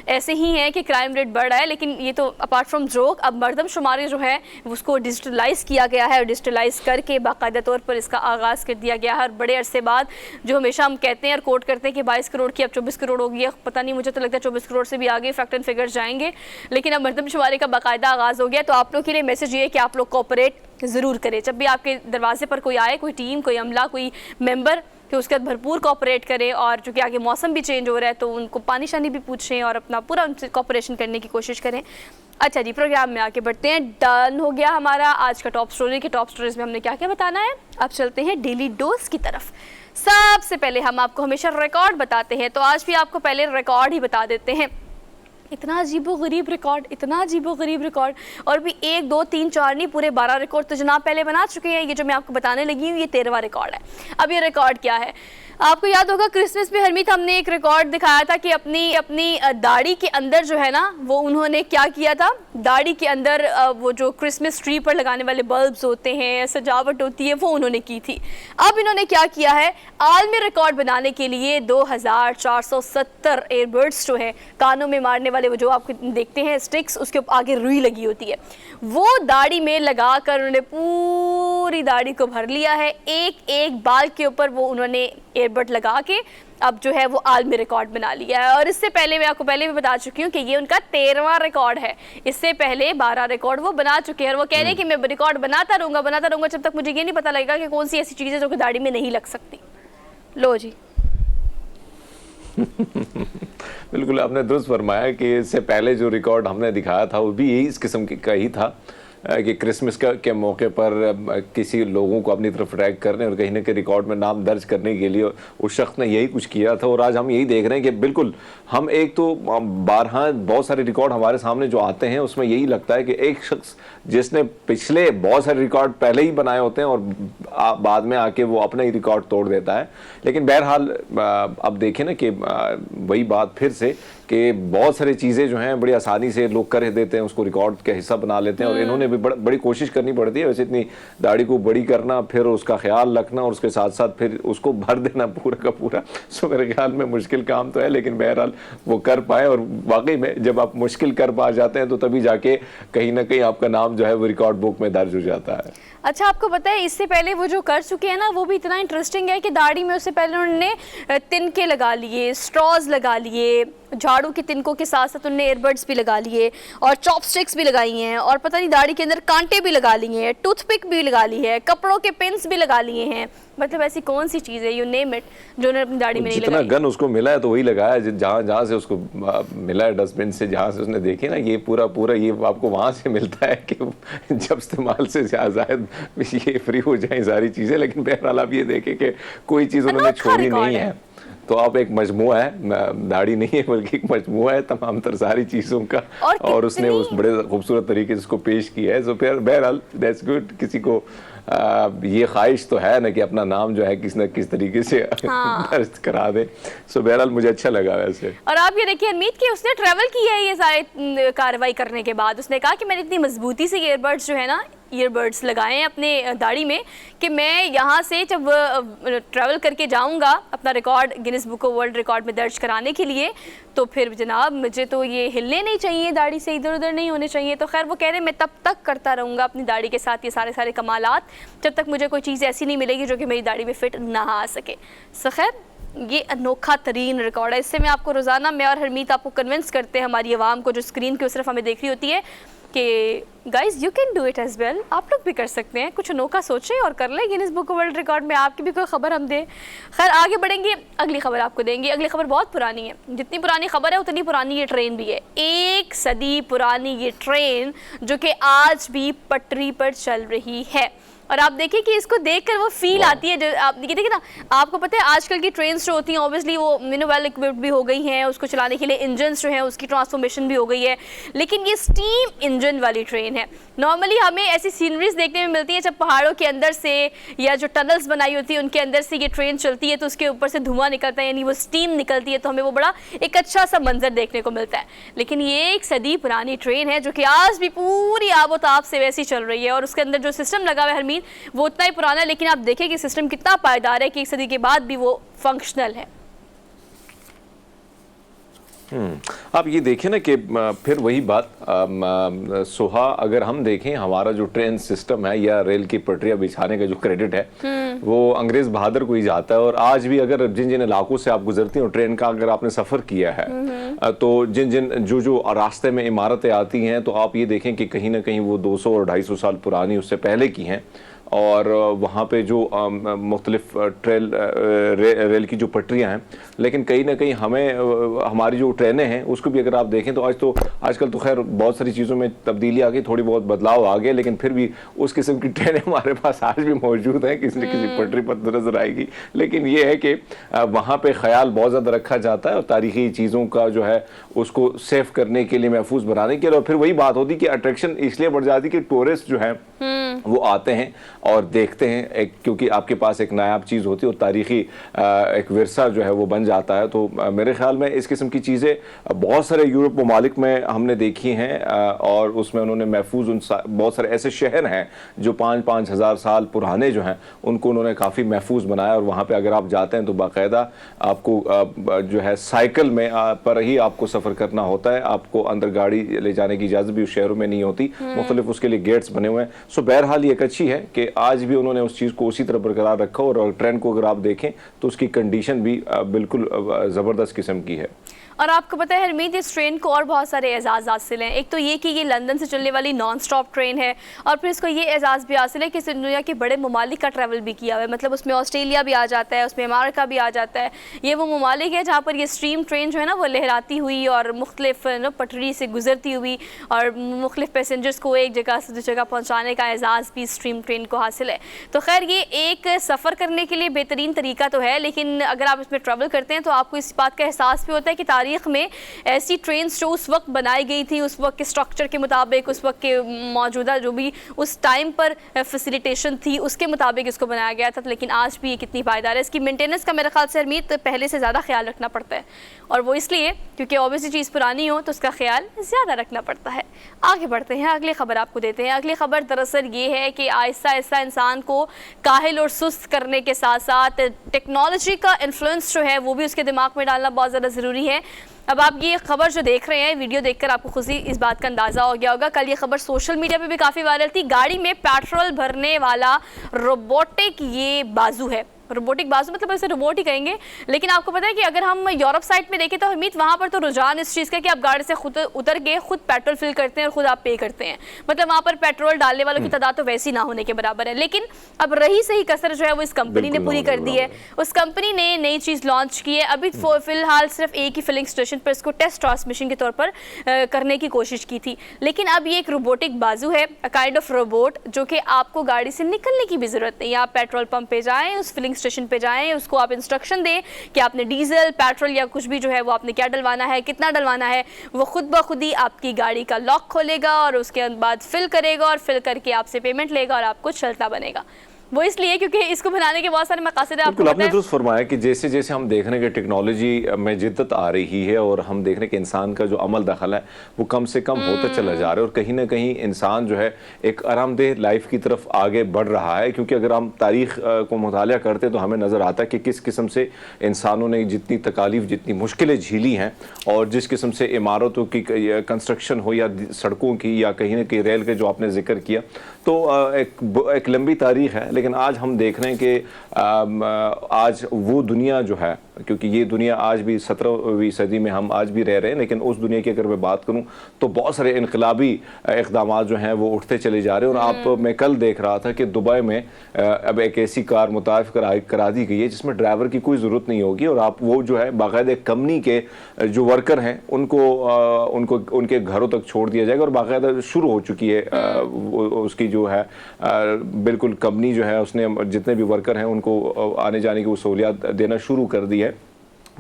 ऐसे ही हैं कि क्राइम रेट बढ़ रहा है, लेकिन ये तो अपार्ट फ्रॉम जोक अब मर्दमशुमारी जो है उसको डिजिटलाइज किया गया है और डिजिटलाइज करके बाकायदा तौर पर इसका आगाज़ कर दिया गया है। और बड़े अरसे बाद जो हमेशा हम कहते हैं और कोट करते हैं कि 22 करोड़ की अब 24 करोड़ होगी, पता नहीं, मुझे तो लगता है 24 करोड़ से भी आगे फैक्ट एंड फिगर्स जाएंगे, लेकिन अब मर्दमशुमारी का बाकायदा आगाज़ हो गया। तो आप लोग के लिए मैसेज ये है कि आप लोग कोऑपरेट ज़रूर करें। जब भी आपके दरवाजे पर कोई आए, कोई टीम, कोई अमला, कोई मेंबर, कि उसके बाद भरपूर कोऑपरेट करें। और चूँकि आगे मौसम भी चेंज हो रहा है तो उनको पानी शानी भी पूछें और अपना पूरा उनसे कोऑपरेशन करने की कोशिश करें। अच्छा जी, प्रोग्राम में आके बढ़ते हैं। डन हो गया हमारा आज का टॉप स्टोरी। के टॉप स्टोरीज में हमने क्या क्या बताना है, अब चलते हैं डेली डोज की तरफ। सबसे पहले हम आपको हमेशा रिकॉर्ड बताते हैं, तो आज भी आपको पहले रिकॉर्ड ही बता देते हैं। इतना अजीबोगरीब रिकॉर्ड, इतना अजीबोगरीब रिकॉर्ड, और भी 1 2 3 4 नहीं, पूरे 12 रिकॉर्ड तो जनाब पहले बना चुके हैं। ये जो मैं आपको बताने लगी हूँ ये 13वां रिकॉर्ड है। अब ये रिकॉर्ड क्या है, आपको याद होगा क्रिसमस पे हरमीत हमने एक रिकॉर्ड दिखाया था कि अपनी दाढ़ी के अंदर जो है ना वो उन्होंने क्या किया था, दाढ़ी के अंदर वो जो क्रिसमस ट्री पर लगाने वाले बल्ब्स होते हैं, सजावट होती है, वो उन्होंने की थी। अब इन्होंने क्या किया है, आलमी रिकॉर्ड बनाने के लिए 2470 एयरबड्स जो है कानों में मारने वाले, वो जो आप देखते हैं स्टिक्स, उसके आगे रुई लगी होती है, वो दाढ़ी में लगाकर उन्होंने पूरी दाढ़ी को भर लिया है। एक एक बाल के ऊपर वो उन्होंने एयरबड लगा के अब जो है वो आलमी रिकॉर्ड बना लिया है। और इससे पहले मैं आपको पहले भी बता चुकी हूँ कि ये उनका 13वां रिकॉर्ड है। इससे पहले 12 रिकॉर्ड वो बना चुके हैं और वो कह रहे हैं कि मैं रिकॉर्ड बनाता रहूँगा जब तक मुझे ये नहीं पता लगेगा कि कौन सी ऐसी चीज़ है जो कि दाढ़ी में नहीं लग सकती। लो जी। बिल्कुल आपने दुरुस्त फरमाया कि इससे पहले जो रिकॉर्ड हमने दिखाया था वो भी यही इस किस्म का ही था कि क्रिसमस के मौके पर किसी लोगों को अपनी तरफ अट्रैक्ट करने और कहीं ना कहीं रिकॉर्ड में नाम दर्ज करने के लिए उस शख्स ने यही कुछ किया था। और आज हम यही देख रहे हैं कि बिल्कुल हम एक तो बारहा बहुत सारे रिकॉर्ड हमारे सामने जो आते हैं उसमें यही लगता है कि एक शख्स जिसने पिछले बहुत सारे रिकॉर्ड पहले ही बनाए होते हैं और बाद में आके वो अपना ही रिकॉर्ड तोड़ देता है। लेकिन बहरहाल अब देखें ना कि वही बात फिर से कि बहुत सारी चीज़ें जो हैं बड़ी आसानी से लोग कर देते हैं, उसको रिकॉर्ड का हिस्सा बना लेते हैं। और इन्होंने भी बड़ी कोशिश करनी पड़ती है वैसे इतनी दाढ़ी को बड़ी करना, फिर उसका ख्याल रखना और उसके साथ साथ फिर उसको भर देना पूरा का पूरा। सो मेरे ख्याल में मुश्किल काम तो है, लेकिन बहरहाल वो कर पाए। और वाकई में जब आप मुश्किल कर पा जाते हैं तो तभी जाके कहीं ना कहीं आपका नाम जो है वो रिकॉर्ड बुक में दर्ज हो जाता है। अच्छा, आपको पता है इससे पहले वो जो कर चुके हैं ना वो भी इतना इंटरेस्टिंग है कि दाढ़ी में उससे पहले उन्होंने तिनके लगा लिए, स्ट्रॉज लगा लिए, झाड़ू के तिनकों के साथ साथ उन्होंने एयरबड्स भी लगा लिए और चॉपस्टिक्स भी लगाई हैं और पता नहीं दाढ़ी के अंदर कांटे भी लगा लिए हैं, टूथपिक भी लगा ली है, कपड़ों के पिन्स भी लगा लिए हैं। मतलब ऐसी कौन सी चीज़ है, यू नेम इट, जो उन्होंने अपनी दाढ़ी में नहीं लगाई। जितना गन उसको मिला है तो वही लगाया है, जहाँ से उसको मिला है डस्टबिन से, जहाँ से उसने देखे ना ये पूरा ये आपको वहाँ से मिलता है कि जब इस्तेमाल से ज़्यादा ये फ्री हो जाए सारी चीज़ें। लेकिन बहरहाल आप ये देखें कि कोई चीज़ उन्होंने छोड़ी नहीं है। तो आप एक मजमुआ है, दाढ़ी नहीं है बल्कि एक मजमुआ है तमाम तर सारी चीज़ों का, और उसने उस बड़े खूबसूरत तरीके से उसको पेश किया है। सो फिर बहरहाल दैट्स गुड। किसी को ये ख्वाहिश तो है ना कि अपना नाम जो है किस न किस तरीके से दर्ज करा दे। सो बहरहाल मुझे अच्छा लगा वैसे। और आप ये देखिए हरमीत कि उसने ट्रैवल किया है ये सारे कार्रवाई करने के बाद। उसने कहा कि मैंने इतनी मजबूती से ईयरबड्स जो है ना ईयरबड्स लगाए हैं अपने दाढ़ी में कि मैं यहाँ से जब ट्रैवल करके जाऊँगा अपना record Guinness book of world record में दर्ज कराने के लिए, तो फिर जनाब मुझे तो ये हिलने नहीं चाहिए, दाढ़ी से इधर उधर नहीं होने चाहिए। तो खैर वो कह रहे मैं तब तक करता रहूँगा अपनी दाढ़ी के साथ ये सारे कमालात जब तक मुझे कोई चीज़ ऐसी नहीं मिलेगी जो कि मेरी दाढ़ी में फिट ना आ सके। सो खैर ये अनोखा तरीन रिकॉर्ड है। इससे मैं आपको रोज़ाना, मैं और हरमीत आपको कन्विंस करते हैं, हमारी आवाम को जो स्क्रीन की सिर्फ हमें देख रही होती है, कि guys you can do it as well. आप लोग भी कर सकते हैं, कुछ अनोखा सोचें और कर लें गिनीज बुक वर्ल्ड रिकॉर्ड में आपकी भी कोई खबर हम दें। खैर आगे बढ़ेंगे, अगली खबर आपको देंगे। अगली खबर बहुत पुरानी है, जितनी पुरानी खबर है उतनी पुरानी ये ट्रेन भी है। 1 सदी पुरानी ये ट्रेन जो कि आज भी पटरी पर चल रही है। और आप देखिए कि इसको देखकर वो फील आती है। जो आप देखिए ना, आपको पता है आजकल की ट्रेन्स जो होती हैं ऑब्वियसली वो वेल इक्विप्ड भी हो गई हैं, उसको चलाने के लिए इंजन्स जो हैं उसकी ट्रांसफॉर्मेशन भी हो गई है, लेकिन ये स्टीम इंजन वाली ट्रेन है। नॉर्मली हमें ऐसी सीनरीज देखने में मिलती है जब पहाड़ों के अंदर से या जो टनल्स बनाई होती है उनके अंदर से ये ट्रेन चलती है तो उसके ऊपर से धुआं निकलता है, यानी वो स्टीम निकलती है, तो हमें वो बड़ा एक अच्छा सा मंजर देखने को मिलता है। लेकिन ये 1 सदी पुरानी ट्रेन है जो कि आज भी पूरी आबोताब से वैसी चल रही है, और उसके अंदर जो सिस्टम लगा हुआ है हरमीन वो उतना ही पुराना है, लेकिन आप देखें कि सिस्टम कितना पायदार है कि 1 सदी के बाद भी वो फंक्शनल है। आप ये देखें ना कि फिर वही बात सुहा, अगर हम देखें हमारा जो ट्रेन सिस्टम है या रेल की पटरियां बिछाने का जो क्रेडिट है वो अंग्रेज बहादुर को ही जाता है। और आज भी अगर जिन जिन इलाकों से आप गुजरती हैं और ट्रेन का अगर आपने सफ़र किया है तो जिन जिन जो रास्ते में इमारतें आती हैं तो आप ये देखें कि कहीं ना कहीं वो 200 और 250 साल पुरानी उससे पहले की हैं। और वहाँ पे जो मुख्तलिफ रेल की जो पटरियाँ हैं, लेकिन कहीं ना कहीं हमें हमारी जो ट्रेनें हैं उसको भी अगर आप देखें तो आजकल तो खैर बहुत सारी चीज़ों में तब्दीली आ गई, थोड़ी बहुत बदलाव आ गए, लेकिन फिर भी उस किस्म की ट्रेनें हमारे पास आज भी मौजूद हैं, किसी न किसी पटरी पर तो नजर आएगी। लेकिन ये है कि वहाँ पे ख्याल बहुत ज़्यादा रखा जाता है और तारीखी चीज़ों का जो है उसको सेफ करने के लिए, महफूज बनाने के लिए। और फिर वही बात होती कि अट्रैक्शन इसलिए बढ़ जाती कि टूरिस्ट जो है वो आते हैं और देखते हैं, क्योंकि आपके पास एक नायाब चीज़ होती है और तारीखी एक विरसा जो है वो बन जाता है। तो मेरे ख्याल में इस किस्म की चीज़ें बहुत सारे यूरोप ममालिक में हमने देखी हैं और उसमें उन्होंने महफूज बहुत सारे ऐसे शहर हैं जो 5-5 हज़ार साल पुराने जो हैं उनको उन्होंने काफ़ी महफूज बनाया। और वहाँ पर अगर आप जाते हैं तो बाकायदा आपको जो है साइकिल में पर ही आपको सफ़र करना होता है, आपको अंदर गाड़ी ले जाने की इजाज़त भी उस शहरों में नहीं होती, मुख्तलिफ उसके लिए गेट्स बने हुए हैं। सो बहरहाल ये एक अच्छी है कि आज भी उन्होंने उस चीज़ को उसी तरह बरकरार रखा। और ट्रेन को अगर आप देखें तो उसकी कंडीशन भी बिल्कुल ज़बरदस्त किस्म की है। और आपको पता है हरमीत, इस ट्रेन को और बहुत सारे एजाज़ हासिल हैं। एक तो ये कि ये लंदन से चलने वाली नॉन स्टॉप ट्रेन है, और फिर इसको ये एजाज़ भी हासिल है कि इसने दुनिया के बड़े ममालिक का ट्रैवल भी किया हुआ है। मतलब उसमें ऑस्ट्रेलिया भी आ जाता है, उसमें अमेरिका भी आ जाता है। ये वो ममालिक है जहाँ पर ये स्ट्रीम ट्रेन जो है ना वो लहराती हुई और मुख्तलिफ पटरी से गुजरती हुई और मुख्तलिफ पैसेंजर्स को एक जगह से दूसरी जगह पहुँचाने का एजाज़ भी स्ट्रीम ट्रेन को हासिल है। तो खैर ये एक सफ़र करने के लिए बेहतरीन तरीका तो है, लेकिन अगर आप इसमें ट्रैवल करते हैं तो आपको इस बात का एहसास भी होता है कि तारीख़ में ऐसी ट्रेन्स जो उस वक्त बनाई गई थी, उस वक्त के स्ट्रक्चर के मुताबिक, उस वक्त के मौजूदा जो भी उस टाइम पर फैसिलिटेशन थी उसके मुताबिक इसको बनाया गया था, लेकिन आज भी ये कितनी पायदार है। इसकी मेंटेनेंस का मेरे ख्याल से हरमीत पहले से ज़्यादा ख्याल रखना पड़ता है, और वो इसलिए क्योंकि ऑब्वियसली चीज़ पुरानी हो तो उसका ख्याल ज़्यादा रखना पड़ता है। आगे बढ़ते हैं, अगली खबर आपको देते हैं। अगली खबर दरअसल ये है कि आहिस्ता आहिस्ता इंसान को काहिल और सुस्त करने के साथ साथ टेक्नोलॉजी का इन्फ्लुएंस जो है वो भी उसके दिमाग में डालना बहुत ज़्यादा ज़रूरी है। अब आप ये खबर जो देख रहे हैं, वीडियो देखकर आपको खुद ही इस बात का अंदाज़ा हो गया होगा। कल ये खबर सोशल मीडिया पे भी काफ़ी वायरल थी। गाड़ी में पेट्रोल भरने वाला रोबोटिक ये बाजू है। रोबोटिक बाजू मतलब ऐसे रोबोट ही कहेंगे, लेकिन आपको पता है कि अगर हम यूरोप साइड में देखें तो हमीद वहाँ पर तो रुझान इस चीज़ का कि आप गाड़ी से खुद उतर के खुद पेट्रोल फिल करते हैं और खुद आप पे करते हैं। मतलब वहाँ पर पेट्रोल डालने वालों की तादाद तो वैसी ना होने के बराबर है। लेकिन अब रही सही कसर जो है वो इस कंपनी ने पूरी कर दी है। उस कंपनी ने नई चीज़ लॉन्च की है। अभी फिलहाल सिर्फ एक ही फिलिंग स्टेशन पर इसको टेस्ट ट्रांसमिशन के तौर पर करने की कोशिश की थी, लेकिन अब ये एक रोबोटिक बाजू है, काइंड ऑफ रोबोट, जो कि आपको गाड़ी से निकलने की भी ज़रूरत नहीं है। आप पेट्रोल पंप पे जाएँ, उस फिलिंग स्टेशन पे जाएँ, उसको आप इंस्ट्रक्शन दें कि आपने डीजल, पेट्रोल या कुछ भी जो है वो आपने क्या डलवाना है, कितना डलवाना है, वो खुद ब खुद ही आपकी गाड़ी का लॉक खोलेगा और उसके बाद फिल करेगा और फिल करके आपसे पेमेंट लेगा और आपको चलता बनेगा। वो इसलिए क्योंकि इसको बनाने के बहुत सारे मकासद हैं। आपने दुरुस्त फरमाया कि जैसे जैसे हम देख रहे हैं कि टेक्नोलॉजी में जिद्दत आ रही है और हम देख रहे हैं कि इंसान का जो अमल दखल है वो कम से कम होता चला जा रहा है, और कहीं ना कहीं इंसान जो है एक आरामदेह लाइफ की तरफ आगे बढ़ रहा है। क्योंकि अगर हम तारीख को मुताला करते हैं तो हमें नज़र आता है कि किस किस्म से इंसानों ने जितनी तकालीफ, जितनी मुश्किलें झीली हैं, और जिस किस्म से इमारतों की कंस्ट्रक्शन हो या सड़कों की या कहीं ना कहीं रेल के जो आपने जिक्र किया, तो एक लंबी तारीख है। लेकिन आज हम देख रहे हैं कि आज वो दुनिया जो है, क्योंकि ये दुनिया आज भी 17वीं सदी में हम आज भी रह रहे हैं, लेकिन उस दुनिया की अगर मैं बात करूं तो बहुत सारे इनकलाबी इक़दामात जो हैं वो उठते चले जा रहे हैं। और आप, मैं कल देख रहा था कि दुबई में अब एक ऐसी कार मुतारिफ करा दी गई है जिसमें ड्राइवर की कोई ज़रूरत नहीं होगी, और आप वो जो है बाकायदा कंपनी के जो वर्कर हैं उनको उनके घरों तक छोड़ दिया जाएगा, और बाकायदा शुरू हो चुकी है उसकी जो है बिल्कुल कंपनी जो है उसने जितने भी वर्कर हैं उनको आने जाने की सहूलियत देना शुरू कर दी है।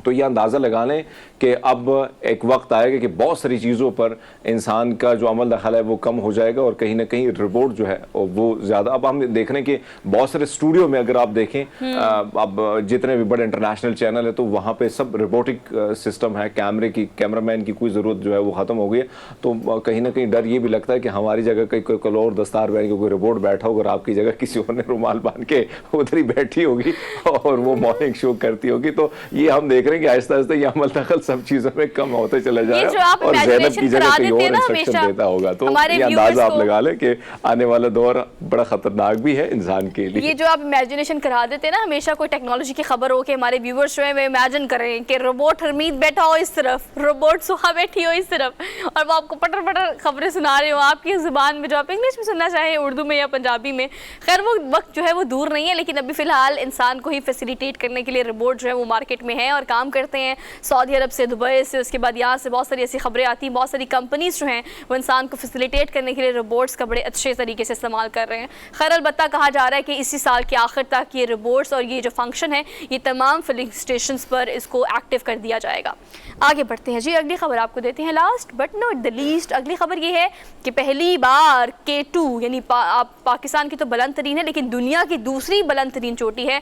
तो ये अंदाज़ा लगा लें कि अब एक वक्त आएगा कि बहुत सारी चीज़ों पर इंसान का जो अमल दखल है वो कम हो जाएगा, और कहीं ना कहीं रोबोट जो है वो ज़्यादा। अब हम देख रहे हैं कि बहुत सारे स्टूडियो में अगर आप देखें, अब जितने भी बड़े इंटरनेशनल चैनल है तो वहाँ पे सब रोबोटिक सिस्टम है, कैमरामैन की कोई ज़रूरत जो है वो ख़त्म हो गई है। तो कहीं ना कहीं डर ये भी लगता है कि हमारी जगह कोई और दस्तार पहन के कोई रोबोट बैठा होगा और आपकी जगह किसी और ने रुमाल बांध के उधर ही बैठी होगी और वो मॉर्निंग शो करती होगी। तो ये हम देख रहे हैं कि आहिस्ता आहिस्ता ये अमल दखल सब चीजों में कम होते चला जा रहा है, और ज़ैनब की जगह कोई और इंस्ट्रक्शन देता होगा। तो ये अंदाजा आप लगा लें कि आने वाला दौर बड़ा खतरनाक भी है इंसान के लिए। ये जो आप इमेजिनेशन करा देते हैं ना, हमेशा कोई टेक्नोलॉजी की खबर हो कि हमारे व्यूअर्स जो है वो इमेजिन करें कि रोबोट हरमीत बैठा हो इस तरफ, रोबोट सुहा बैठी हो इस तरफ, और वो आपको पटर पटर खबरें सुना रहे हो आपकी जुबान में, जो आप इंग्लिश में सुनना चाहें, उर्दू में या पंजाबी में। खैर वो वक्त जो है वो दूर नहीं है, लेकिन अभी फिलहाल इंसान को ही फैसिलिटेट करने के लिए रोबोट जो है वो मार्केट में है और काम करते हैं। सऊदी अरब से, दुबई से, उसके बाद यहाँ से बहुत सारी ऐसी खबरें आती हैं, बहुत सारी कंपनीज जो हैं वो इंसान को फैसिलिटेट करने के लिए रोबोट्स का बड़े अच्छे तरीके से इस्तेमाल कर रहे हैं। खैर अलबत्ता कहा जा रहा है कि इसी साल के आखिर तक ये रोबोट्स और ये जो फंक्शन है ये तमाम फिलिंग स्टेशन पर इसको एक्टिव कर दिया जाएगा। आगे बढ़ते हैं जी, अगली खबर आपको देते हैं, last but not the least. अगली खबर ये है कि पहली बार K2 यानी पाकिस्तान की तो बुलंद तरीन है लेकिन दुनिया की दूसरी बुलंद तरीन चोटी है,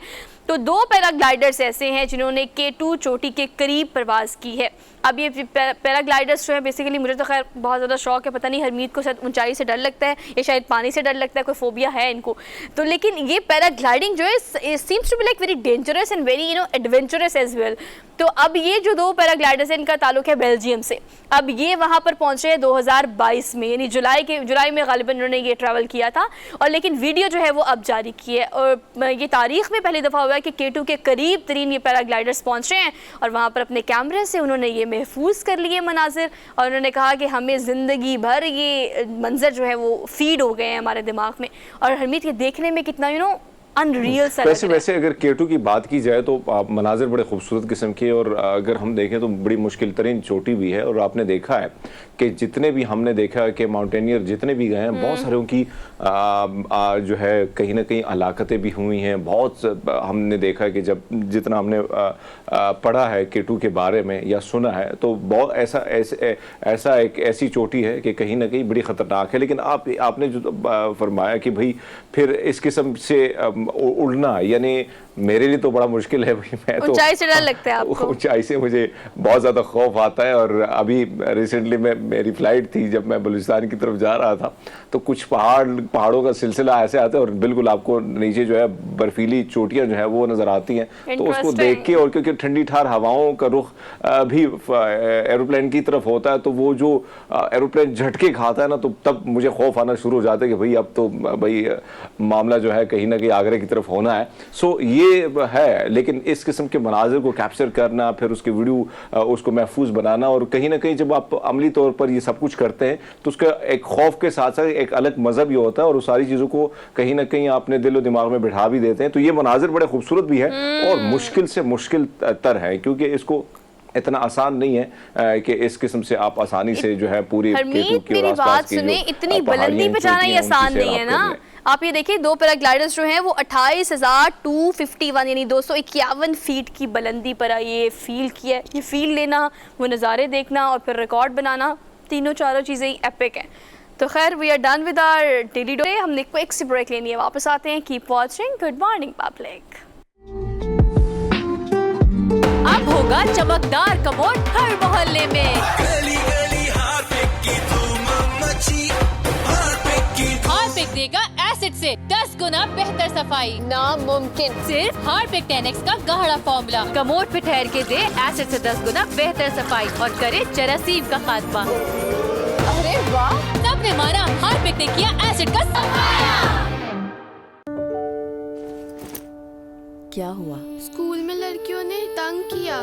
तो 2 पैराग्लाइडर्स ऐसे हैं जिन्होंने K2 चोटी के करीब परवाज़ की है। अब ये पैराग्लाइडर्स जो है बेसिकली, मुझे तो खैर बहुत ज़्यादा शौक है, पता नहीं हरमीत को शायद ऊंचाई से डर लगता है या शायद पानी से डर लगता है, कोई फोबिया है इनको। तो लेकिन ये पैराग्लाइडिंग जो है seems to be like very dangerous and very adventurous as well. तो अब ये जो 2 पैराग्लाइडर्स हैं इनका ताल्लुक है बेल्जियम से। अब ये वहाँ पर पहुँचे 2022 में, यानी जुलाई में गालिबन उन्होंने ये ट्रैवल किया था, और लेकिन वीडियो जो है वो अब जारी की है। और ये तारीख में पहली दफ़ा हुआ है कि K2 के करीब तरीन ये पैराग्लाइडर्स पहुँच रहे हैं हैं और वहाँ पर अपने कैमरे से उन्होंने ये महफूज कर लिए मनाजिर और उन्होंने कहा कि हमें ज़िंदगी भर ये मंजर जो है वो फीड हो गए हैं हमारे दिमाग में। और हरमीत ये देखने में कितना अनरियल सा वैसे अगर K2 की बात की जाए तो मनाजिर बड़े खूबसूरत किस्म के, और अगर हम देखें तो बड़ी मुश्किल तरीन चोटी भी है। और आपने देखा है कि जितने भी हमने देखा कि माउंटेनियर जितने भी गए हैं, बहुत सारों की जो है कहीं ना कहीं हलाकतें भी हुई हैं। बहुत हमने देखा है कि जब जितना हमने पढ़ा है K2 के बारे में या सुना है, तो बहुत ऐसा एक ऐसी चोटी है कि कहीं ना कहीं बड़ी ख़तरनाक है। लेकिन आपने जो फरमाया कि भाई फिर इस किस्म से उड़ना, यानी मेरे लिए तो बड़ा मुश्किल है भाई। मैं तो ऊंचाई से डर लगता है आपको? ऊंचाई से मुझे बहुत ज़्यादा खौफ आता है। और अभी रिसेंटली मेरी फ्लाइट थी, जब मैं बलूचिस्तान की तरफ जा रहा था, तो कुछ पहाड़ों का सिलसिला ऐसे आता है और बिल्कुल आपको नीचे जो है बर्फीली चोटियां जो है वो नज़र आती हैं। तो उसको देख के, और क्योंकि ठंडी ठार हवाओं का रुख भी एरोप्लेन की तरफ होता है, तो वो जो एरोप्लेन झटके खाता है ना, तो तब मुझे खौफ आना शुरू हो जाता है कि भाई अब तो भाई मामला जो है कहीं ना कहीं आगरे की तरफ होना है। सो ये है। लेकिन इस किस्म के मनाजिर को कैप्चर करना, फिर उसके वीडियो उसको महफूज बनाना, और कहीं ना कहीं जब आप अमली तौर पर ये सब कुछ करते हैं तो उसका एक खौफ के साथ साथ एक अलग मजहब भी होता है, और उस सारी चीज़ों को कहीं ना कहीं आपने दिल और दिमाग में बिठा भी देते हैं। तो ये मनाजिर बड़े खूबसूरत भी है और मुश्किल से मुश्किल तर है, क्योंकि इसको इतना आसान नहीं है कि इस किस्म से आप आसानी से जो है पूरी K2 की और आसपास की जो इतनी बुलंदी पे जाना ये आसान नहीं है ना। आप ये देखिए, 2 पैराग्लाइडर्स जो हैं वो 28,251 यानी 251 फीट की बुलंदी पर ये फील किया, ये फील लेना, वो नज़ारे देखना और फिर रिकॉर्ड बनाना, तीनों चारों चीज़ें ही एपिक हैं। तो खैर, we are done with our daily day. हमने क्विक सी ब्रेक लेनी है, वापस आते हैं। Keep watching. Good morning public. अब होगा चमकदार कमोड हर मोहल्ले में। गली गली हार्पिक की धूम मची, हार्पिक की हार्पिक देगा एसिड से 10 गुना बेहतर सफाई। नामुमकिन। सिर्फ हार्पिक 10X का गाढ़ा फॉर्मूला कमोड पे ठहर के दे एसिड से 10 गुना बेहतर सफाई और करे जरासीम का खात्मा। अरे वाह, सबने माना, हार्पिक ने किया एसिड का सफाया। क्या हुआ? स्कूल में लड़कियों ने तंग किया।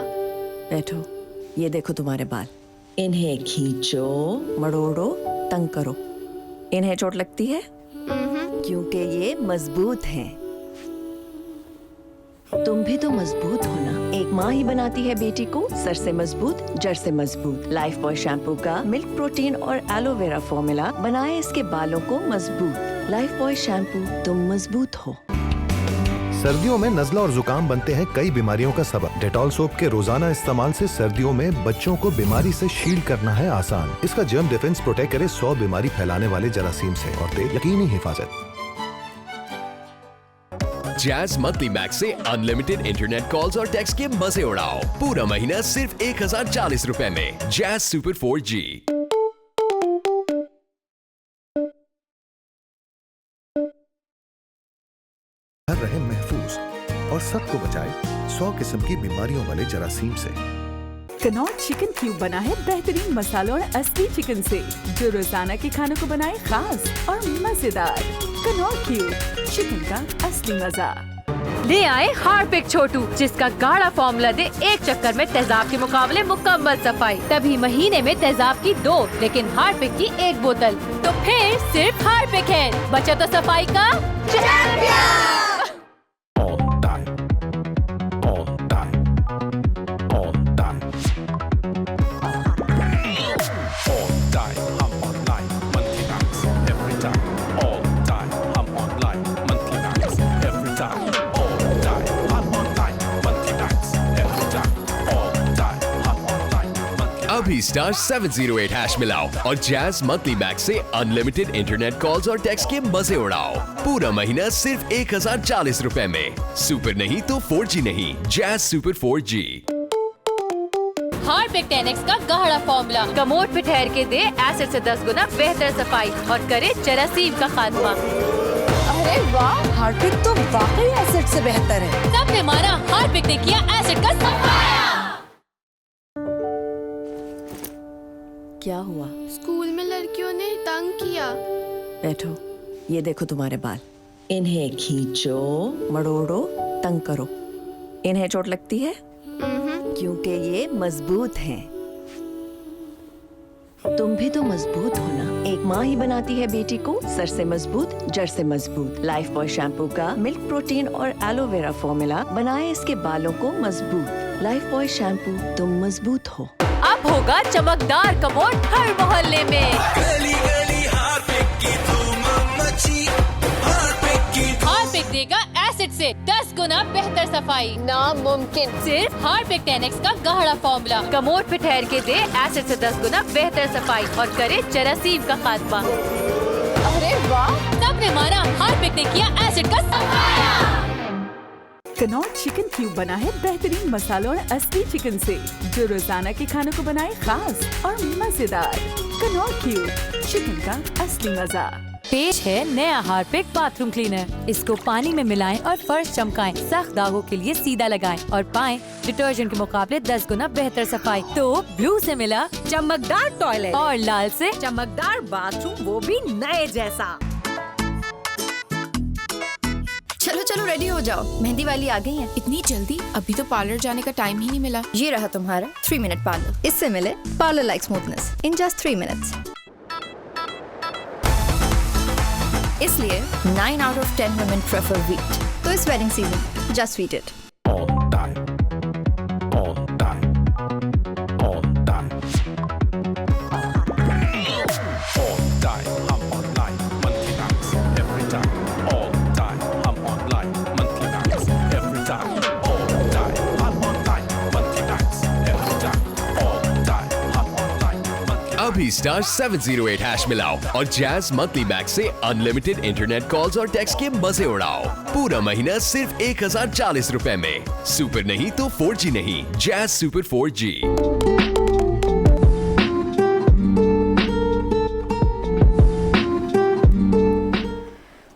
बैठो, ये देखो तुम्हारे बाल। इन्हें खींचो, मड़ोड़ो, तंग करो। इन्हें चोट लगती है? क्योंकि ये मजबूत हैं। तुम भी तो मजबूत हो ना। एक माँ ही बनाती है बेटी को सर से मजबूत, जड़ से मजबूत। लाइफ बॉय शैम्पू का मिल्क प्रोटीन और एलोवेरा फॉर्मूला बनाए इसके बालों को मजबूत। लाइफ बॉय शैम्पू, तुम मजबूत हो। सर्दियों में नज़ला और जुकाम बनते हैं कई बीमारियों का सबब। डेटॉल सोप के रोजाना इस्तेमाल से सर्दियों में बच्चों को बीमारी से शील्ड करना है आसान। इसका जर्म डिफेंस प्रोटेक्ट करे 100 बीमारी फैलाने वाले जरासीम से और दे यकीनी हिफाजत। जैज़ मंथली मैक्स से अनलिमिटेड इंटरनेट कॉल्स और टेक्स्ट के मजे उड़ाओ। पूरा महीना सिर्फ 1040 रुपए में। Jazz super 4G। रहे महफूज और सबको बचाए 100 किस्म की बीमारियों वाले जरासीम से। कनॉट चिकन क्यूब बना है बेहतरीन मसालों और असली चिकन से, जो रोजाना के खानों को बनाए खास और मजेदार। कनॉट क्यूब, चिकन का असली मजा। ले आए हार्पिक छोटू, जिसका गाढ़ा फॉर्मूला दे एक चक्कर में तेजाब के मुकाबले मुकम्मल सफाई। तभी महीने में तेजाब की 2 लेकिन हार्पिक की 1 बोतल। तो फिर सिर्फ हार्पिक है, बचा तो सफाई का चैंपियन। अभी स्टार 708 हैश मिलाओ और जैज़ मंथली मैक्स से अनलिमिटेड इंटरनेट कॉल्स और टेक्स्ट के मजे उड़ाओ। पूरा महीना सिर्फ 1040 रुपए में। सुपर नहीं तो 4G नहीं। Jazz super 4G। Harpic 10X का गाढ़ा फॉर्मूला कमोड पे ठहर के दे एसिड से 10 गुना बेहतर सफाई और करे जरासीम का खात्मा। अरे वाह, हार्पिक तो वाकई एसिड से बेहतर है। सबने माना, हार्पिक ने किया एसिड का सफाया। क्या हुआ? स्कूल में लड़कियों ने तंग किया। बैठो, ये देखो तुम्हारे बाल। इन्हें खींचो, मड़ोड़ो, तंग करो। इन्हें चोट लगती है? क्योंकि ये मजबूत हैं। तुम भी तो मजबूत हो ना। एक माँ ही बनाती है बेटी को सर से मजबूत, जड़ से मजबूत। लाइफ बॉय शैम्पू का मिल्क प्रोटीन और एलोवेरा फॉर्मूला बनाए इसके बालों को मजबूत। लाइफ बॉय शैम्पू, तुम मजबूत हो। अब होगा चमकदार कमोड हर मोहल्ले में। गली गली हार्पिक की धूम मची, हार्पिक की हार्पिक देगा एसिड से 10 गुना बेहतर सफाई। नामुमकिन, सिर्फ हार्पिक 10X का गाढ़ा फॉर्मूला कमोड पे ठहर के दे एसिड से 10 गुना बेहतर सफाई और करे जरासीम का खात्मा। अरे वाह, सबने माना हार्पिक ने किया एसिड का सफाया। कनॉट चिकन क्यूब बना है बेहतरीन मसालों और असली चिकन से, जो रोजाना के खानों को बनाए खास और मजेदार। कनॉट क्यूब, चिकन का असली मजा। पेश है नया हार्पिक बाथरूम क्लीनर। इसको पानी में मिलाएं और फर्श चमकाएं, सख्त दागों के लिए सीधा लगाएं और पाएं डिटर्जेंट के मुकाबले 10 गुना बेहतर सफाई। तो ब्लू से मिला चमकदार टॉयलेट और लाल से चमकदार बाथरूम, वो भी नए जैसा। चलो चलो रेडी हो जाओ, मेहंदी वाली आ गई है। इतनी जल्दी? अभी तो पार्लर जाने का टाइम ही नहीं मिला। ये रहा तुम्हारा 3 मिनट पार्लर। इससे मिले parlour like smoothness in just 3 minutes. इसलिए 9 out of 10 women prefer wheat. तो इस wedding season just wheat it. अभी स्टार 708 हैश मिलाओ और जैज मंथली मैक्स से अनलिमिटेड इंटरनेट कॉल्स और टेक्स्ट के मजे उड़ाओ। पूरा महीना सिर्फ 1040 रुपए में। सुपर नहीं तो 4G नहीं, Jazz super 4G।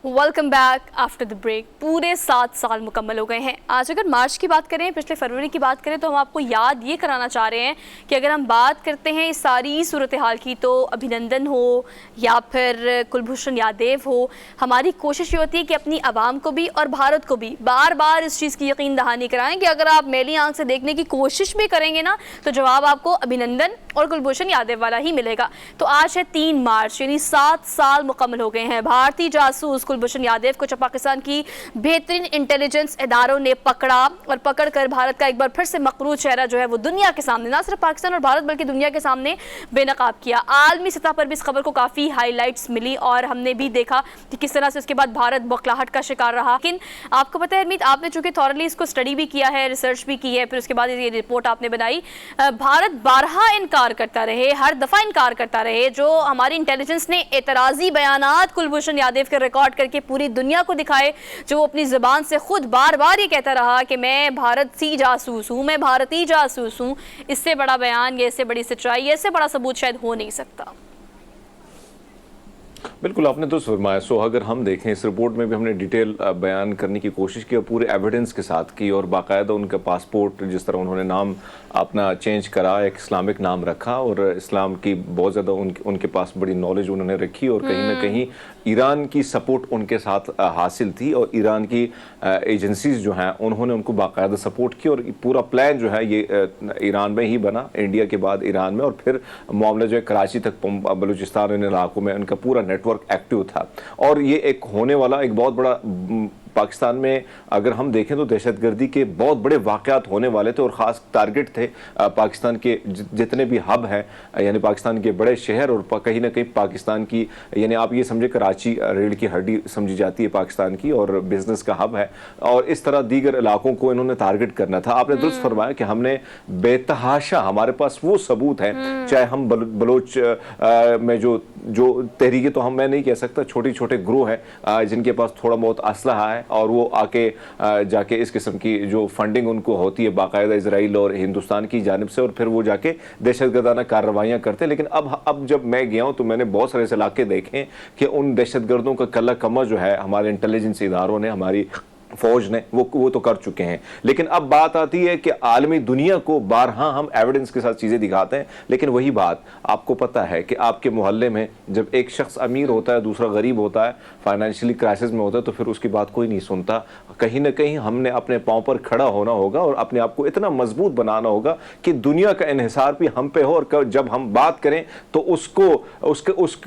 Welcome back after the break. पूरे 7 साल मुकम्मल हो गए हैं। आज अगर मार्च की बात करें, पिछले फरवरी की बात करें, तो हम आपको याद ये कराना चाह रहे हैं कि अगर हम बात करते हैं इस सारी सूरत हाल की, तो अभिनंदन हो या फिर कुलभूषण यादव हो, हमारी कोशिश ये होती है कि अपनी आवाम को भी और भारत को भी बार बार इस चीज़ की यकीन दहानी कराएं कि अगर आप मैली आंख से देखने की कोशिश भी करेंगे ना, तो जवाब आपको अभिनंदन और कुलभूषण यादव वाला ही मिलेगा। तो आज है 3 मार्च, यानी 7 साल मुकम्मल हो गए हैं। भारतीय जासूस कुलभूषण यादव को पाकिस्तान की बेहतरीन इंटेलिजेंस इदारों ने पकड़ा और पकड़कर भारत का एक बार फिर से मकरूज चेहरा जो है वो दुनिया के सामने, ना सिर्फ पाकिस्तान और भारत बल्कि दुनिया के सामने बेनकाब किया। आलमी सतह पर भी इस खबर को काफ़ी हाईलाइट्स मिली और हमने भी देखा कि किस तरह से उसके बाद भारत बौखलाहट का शिकार रहा। लेकिन आपको पता है हरमीत, आपने चूंकि थॉरली इसको स्टडी भी किया है, रिसर्च भी की है, फिर उसके बाद ये रिपोर्ट आपने बनाई। भारत बारहा इनकार करता रहे, हर दफ़ा इनकार करता रहे। जो हमारी इंटेलिजेंस ने एतराज़ी बयानात कुलभूषण यादव के रिकॉर्ड करके पूरी दुनिया को दिखाए, जो वो अपनी ज़बान से खुद बार बार ये कहता रहा कि मैं भारतीय जासूस हूँ, मैं भारतीय जासूस हूँ। इससे बड़ा बयान या इससे बड़ी सच्चाई, इससे बड़ा सबूत शायद हो नहीं सकता। बिल्कुल, आपने तो फरमाया। सो अगर हम देखें, इस रिपोर्ट में भी हमने डिटेल बयान करने की कोशिश की और पूरे एविडेंस के साथ की, और बाकायदा उनका पासपोर्ट, जिस तरह उन्होंने नाम अपना चेंज करा, एक इस्लामिक नाम रखा और इस्लाम की बहुत ज़्यादा उनके पास बड़ी नॉलेज उन्होंने रखी और कहीं ना कहीं ईरान की सपोर्ट उनके साथ हासिल थी और ईरान की एजेंसीज जो हैं उन्होंने उनको बाकायदा सपोर्ट की और पूरा प्लान जो है ये ईरान में ही बना, इंडिया के बाद ईरान में, और फिर मामला जो है कराची तक, बलूचिस्तान इन इलाकों में उनका पूरा नेटवर्क एक्टिव था। और ये एक होने वाला एक बहुत बड़ा, पाकिस्तान में अगर हम देखें तो दहशतगर्दी के बहुत बड़े वाक़यात होने वाले थे और ख़ास टारगेट थे पाकिस्तान के जितने भी हब हैं, यानी पाकिस्तान के बड़े शहर और कहीं ना कहीं पाकिस्तान की, यानी आप ये समझे कराची रीढ़ की हड्डी समझी जाती है पाकिस्तान की और बिजनेस का हब है, और इस तरह दीगर इलाकों को इन्होंने टारगेट करना था। आपने दुरुस्त फरमाया कि हमने बेतहाशा, हमारे पास वो सबूत हैं, चाहे हम बलोच में जो तहरीकें, तो हम, मैं नहीं कह सकता, छोटे छोटे ग्रोह हैं जिनके पास थोड़ा बहुत असलहा है और वो आके जाके इस किस्म की जो फंडिंग उनको होती है बाकायदा इजराइल और हिंदुस्तान की जानिब से, और फिर वो जाके दहशतगर्दाना कार्रवाइयाँ करते हैं। लेकिन अब जब मैं गया हूँ तो मैंने बहुत सारे ऐसे इलाके देखे कि उन दहशतगर्दों का कल्ला कमा जो है हमारे इंटेलिजेंस इदारों ने, हमारी फौज ने वो तो कर चुके हैं। लेकिन अब बात आती है कि आलमी दुनिया को बारहा हम एविडेंस के साथ चीज़ें दिखाते हैं, लेकिन वही बात आपको पता है कि आपके मोहल्ले में जब एक शख्स अमीर होता है, दूसरा गरीब होता है, फाइनेंशियली क्राइसिस में होता है, तो फिर उसकी बात कोई नहीं सुनता। कहीं ना कहीं हमने अपने पाँव पर खड़ा होना होगा और अपने आप को इतना मजबूत बनाना होगा कि दुनिया का इन्हिसार भी हम पे हो, और जब हम बात करें तो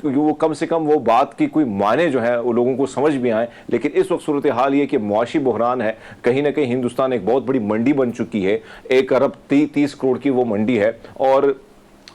वो कम से कम वो बात की कोई माने जो है वो लोगों को समझ भी आए। लेकिन इस वक्त सूरत हाल ये कि मुआशी बहरान है, कहीं ना कहीं हिंदुस्तान एक बहुत बड़ी मंडी बन चुकी है, 1 अरब 30 करोड़ की वो मंडी है। और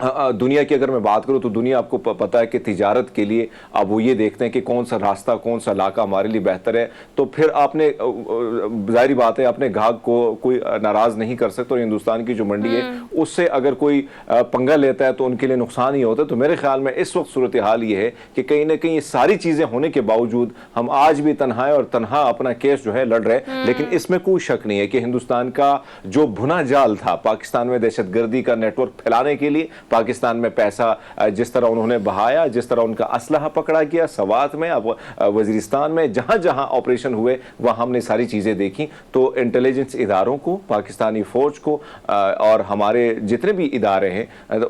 दुनिया की अगर मैं बात करूं तो दुनिया आपको पता है कि तिजारत के लिए अब वो ये देखते हैं कि कौन सा रास्ता, कौन सा इलाका हमारे लिए बेहतर है। तो फिर आपने जाहिर बात है अपने ग्राहक को कोई नाराज नहीं कर सकते, और हिंदुस्तान की जो मंडी है उससे अगर कोई पंगा लेता है तो उनके लिए नुकसान ही होता है। तो मेरे ख्याल में इस वक्त सूरत हाल ये है कि कहीं ना कहीं ये सारी चीजें होने के बावजूद हम आज भी तन्हा है और तन्हा अपना केस जो है लड़ रहे। लेकिन इसमें कोई शक नहीं है कि हिंदुस्तान का जो भुना जाल था पाकिस्तान में दहशतगर्दी का नेटवर्क फैलाने के लिए, पाकिस्तान में पैसा जिस तरह उन्होंने बहाया, जिस तरह उनका असलहा पकड़ा गया, सवात में, अब वजीरिस्तान में, जहां जहां ऑपरेशन हुए वहां हमने सारी चीजें देखी। तो इंटेलिजेंस इदारों को, पाकिस्तानी फौज को और हमारे जितने भी इदारे हैं,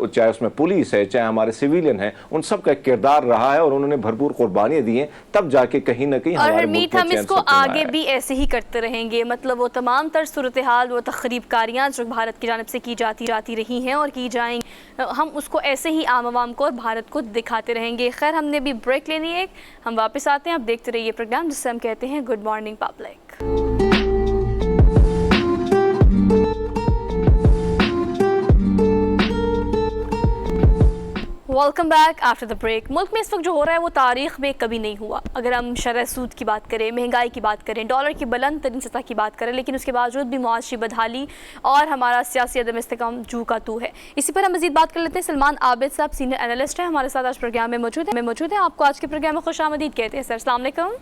चाहे उसमें पुलिस है, चाहे हमारे सिविलियन है, उन सब का किरदार रहा है और उन्होंने भरपूर कुर्बानियां दी हैं, तब जाके कहीं ना कहीं हमारे मुल्क में हम इसको आगे भी ऐसे ही करते रहेंगे। मतलब वो तमाम तर सूरत हाल, वो तखरीबकारियाँ जो भारत की जानिब से की जाती रही हैं और की जाएंगी, हम उसको ऐसे ही आम आवाम को और भारत को दिखाते रहेंगे। खैर, हमने भी ब्रेक लेनी है, हम वापस आते हैं। आप देखते रहिए प्रोग्राम जिससे हम कहते हैं good morning public. Welcome back after the break. मुल्क में इस वक्त जो हो रहा है वो तारीख में कभी नहीं हुआ। अगर हम शरह सूद की बात करें, महंगाई की बात करें, डॉलर की बुलंद तरीन सतह की बात करें, लेकिन उसके बावजूद भी मुआशी बदहाली और हमारा सियासी अदम इस्तेकाम जू का तू है। इसी पर हम मजीद बात कर लेते हैं। सलमान आबिद साहब सीनियर एनालिस्ट हैं, हमारे साथ आज प्रोग्राम में मौजूद हैं। आपको आज के प्रोग्राम में खुशामदीद कहते हैं सर। अस्सलाम वालेकुम।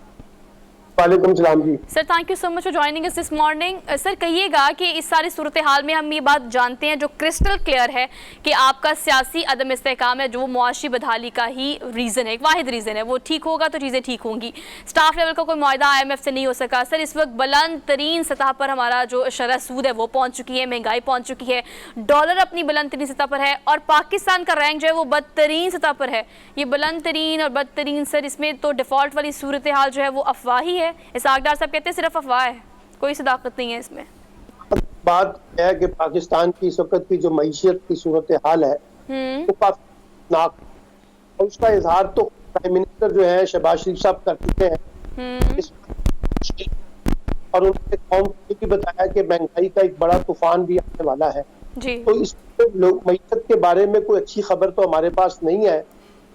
वालेकुम सलाम जी। Sir, thank you so much for joining us this morning. Sir, कहिएगा कि इस सारी सूरत हाल में हम ये बात जानते हैं जो क्रिस्टल क्लियर है कि आपका सियासी अदम इस्तेहकाम है, जो वो मुआशी बदहाली का ही रीज़न है, एक वाहिद रीज़न है। वो ठीक होगा तो चीज़ें ठीक होंगी। स्टाफ लेवल का कोई मुआहदा IMF से नहीं हो सका। सर, इस वक्त बुलंद तरीन सतह पर हमारा जो शरह सूद है वो पहुँच चुकी है, महंगाई पहुँच चुकी है, डॉलर अपनी बुलंद तरीन सतह पर है और पाकिस्तान का रैंक जो है वो बदतरीन सतह पर है। ये बुलंद तरीन और बदतरीन, सर, इसमें तो डिफ़ॉल्ट वाली सूरत हाल जो है वो अफवाह ही है। इसाकडार साहब कहते हैं सिर्फ अफवाह है, कोई सदाकत नहीं है इसमें। बात है कि पाकिस्तान की इस वक्त की जो मईशत की सूरत हाल है वो काफी नाक, और उसका इजहार तो प्राइम मिनिस्टर जो है शहबाज शरीफ साहब कर चुके हैं। और उन्होंने कौम को भी बताया कि महंगाई का एक बड़ा तूफान भी आने वाला है जी। तो इस मईशत के बारे में कोई अच्छी खबर तो हमारे पास नहीं है,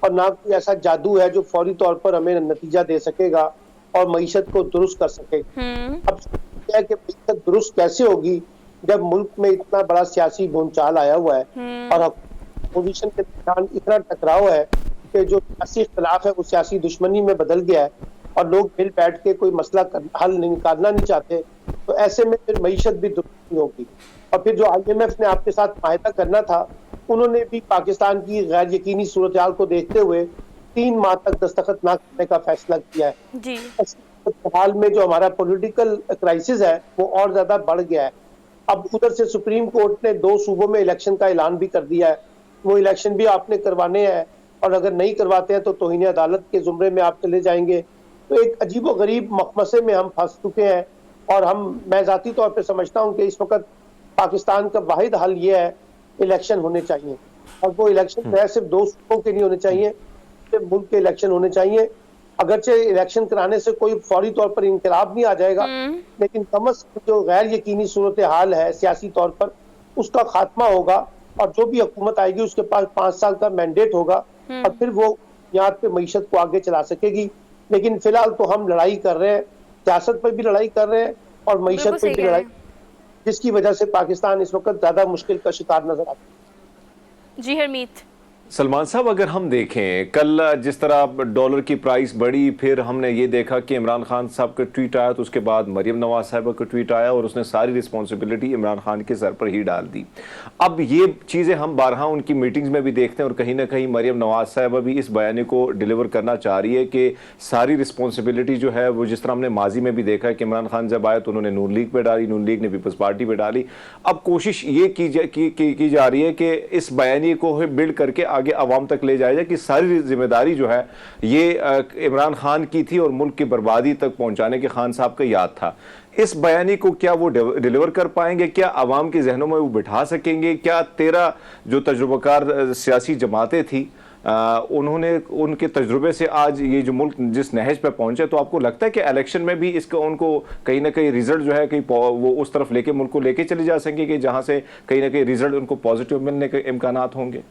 और ना कोई ऐसा जादू है जो फौरी तौर पर हमें नतीजा दे सकेगा और मईशत को दुरुस्त कर सकेगा। अब क्या है कि मईशत दुरुस्त कैसे होगी जब मुल्क में इतना बड़ा सियासी भूचाल आया हुआ है और अपोजिशन के दरमियान इतना टकराव है कि जो सियासी इख्तिलाफ है वो सियासी दुश्मनी में बदल गया है और लोग मिल बैठ के कोई मसला हल निकालना नहीं चाहते। तो ऐसे में फिर मईशत भी दुरुस्त नहीं होगी। और फिर जो IMF ने आपके साथ माहिदा करना था, उन्होंने भी पाकिस्तान की गैर यकीनी सूरत हाल को देखते हुए 3 माह तक दस्तखत ना करने का फैसला किया है जी। हाल में जो हमारा पॉलिटिकल क्राइसिस है वो और ज्यादा बढ़ गया है। अब उधर से सुप्रीम कोर्ट ने 2 सूबों में इलेक्शन का ऐलान भी कर दिया है। वो इलेक्शन भी आपने करवाने हैं और अगर नहीं करवाते हैं तो तौहीन अदालत के जुमरे में आप चले जाएंगे। तो एक अजीबो गरीब मखमसे में हम फंस चुके हैं। और मैं जाती तौर पर समझता हूँ कि इस वक्त पाकिस्तान का वाहिद हल ये है, इलेक्शन होने चाहिए। और वो इलेक्शन सिर्फ 2 सूबों के नहीं होने चाहिए, मुल्क के इलेक्शन होने चाहिए। अगरचे इलेक्शन कराने से कोई फौरी तौर पर इनकलाब नहीं आ जाएगा, लेकिन कम अज कम जो गैर यकीनी सूरत हाल है सियासी तौर पर उसका खात्मा होगा और जो भी हुकूमत आएगी उसके पास 5 साल का मैंडेट होगा और फिर वो यहाँ पे मईशत को आगे चला सकेगी। लेकिन फिलहाल तो हम लड़ाई कर रहे हैं, सियासत पर भी लड़ाई कर रहे हैं और मईशत पर भी लड़ाई, जिसकी वजह से पाकिस्तान इस वक्त ज्यादा मुश्किल का शिकार नजर आता है। जी हरमीत। सलमान साहब, अगर हम देखें कल जिस तरह डॉलर की प्राइस बढ़ी, फिर हमने ये देखा कि इमरान खान साहब का ट्वीट आया, तो उसके बाद मरियम नवाज साहब का ट्वीट आया और उसने सारी रिस्पॉन्सिबिलिटी इमरान खान के सर पर ही डाल दी। अब ये चीज़ें हम बारहा उनकी मीटिंग्स में भी देखते हैं और कहीं ना कहीं मरियम नवाज साहब भी इस बयानी को डिलीवर करना चाह रही है कि सारी रिस्पॉन्सिबिलिटी जो है वो, जिस तरह हमने माजी में भी देखा है कि इमरान खान जब आए तो उन्होंने नून लीग पर डाली, नून लीग ने पीपल्स पार्टी पर डाली। अब कोशिश ये की जा रही है कि इस बयानी को बिल्ड करके आगे अवाम तक ले जाया जाए कि सारी जिम्मेदारी जो है ये इमरान खान की थी और मुल्क की बर्बादी तक पहुंचाने के खान साहब का याद था। इस बयानी को क्या वो डिलीवर कर पाएंगे? क्या अवाम के जहनों में वो बिठा सकेंगे? क्या 13 जो तजुर्बाकार सियासी जमातें थी उन्होंने उनके तजुर्बे से आज ये जो मुल्क जिस नहज पे पहुंचे, तो आपको लगता है कि इलेक्शन में भी इसका उनको कहीं ना कहीं रिजल्ट जो है कहीं वो उस तरफ लेके मुल्क को लेके चले जा सकेंगे कि जहां से कहीं ना कहीं रिजल्ट उनको पॉजिटिव मिलने के इम्कानात होंगे?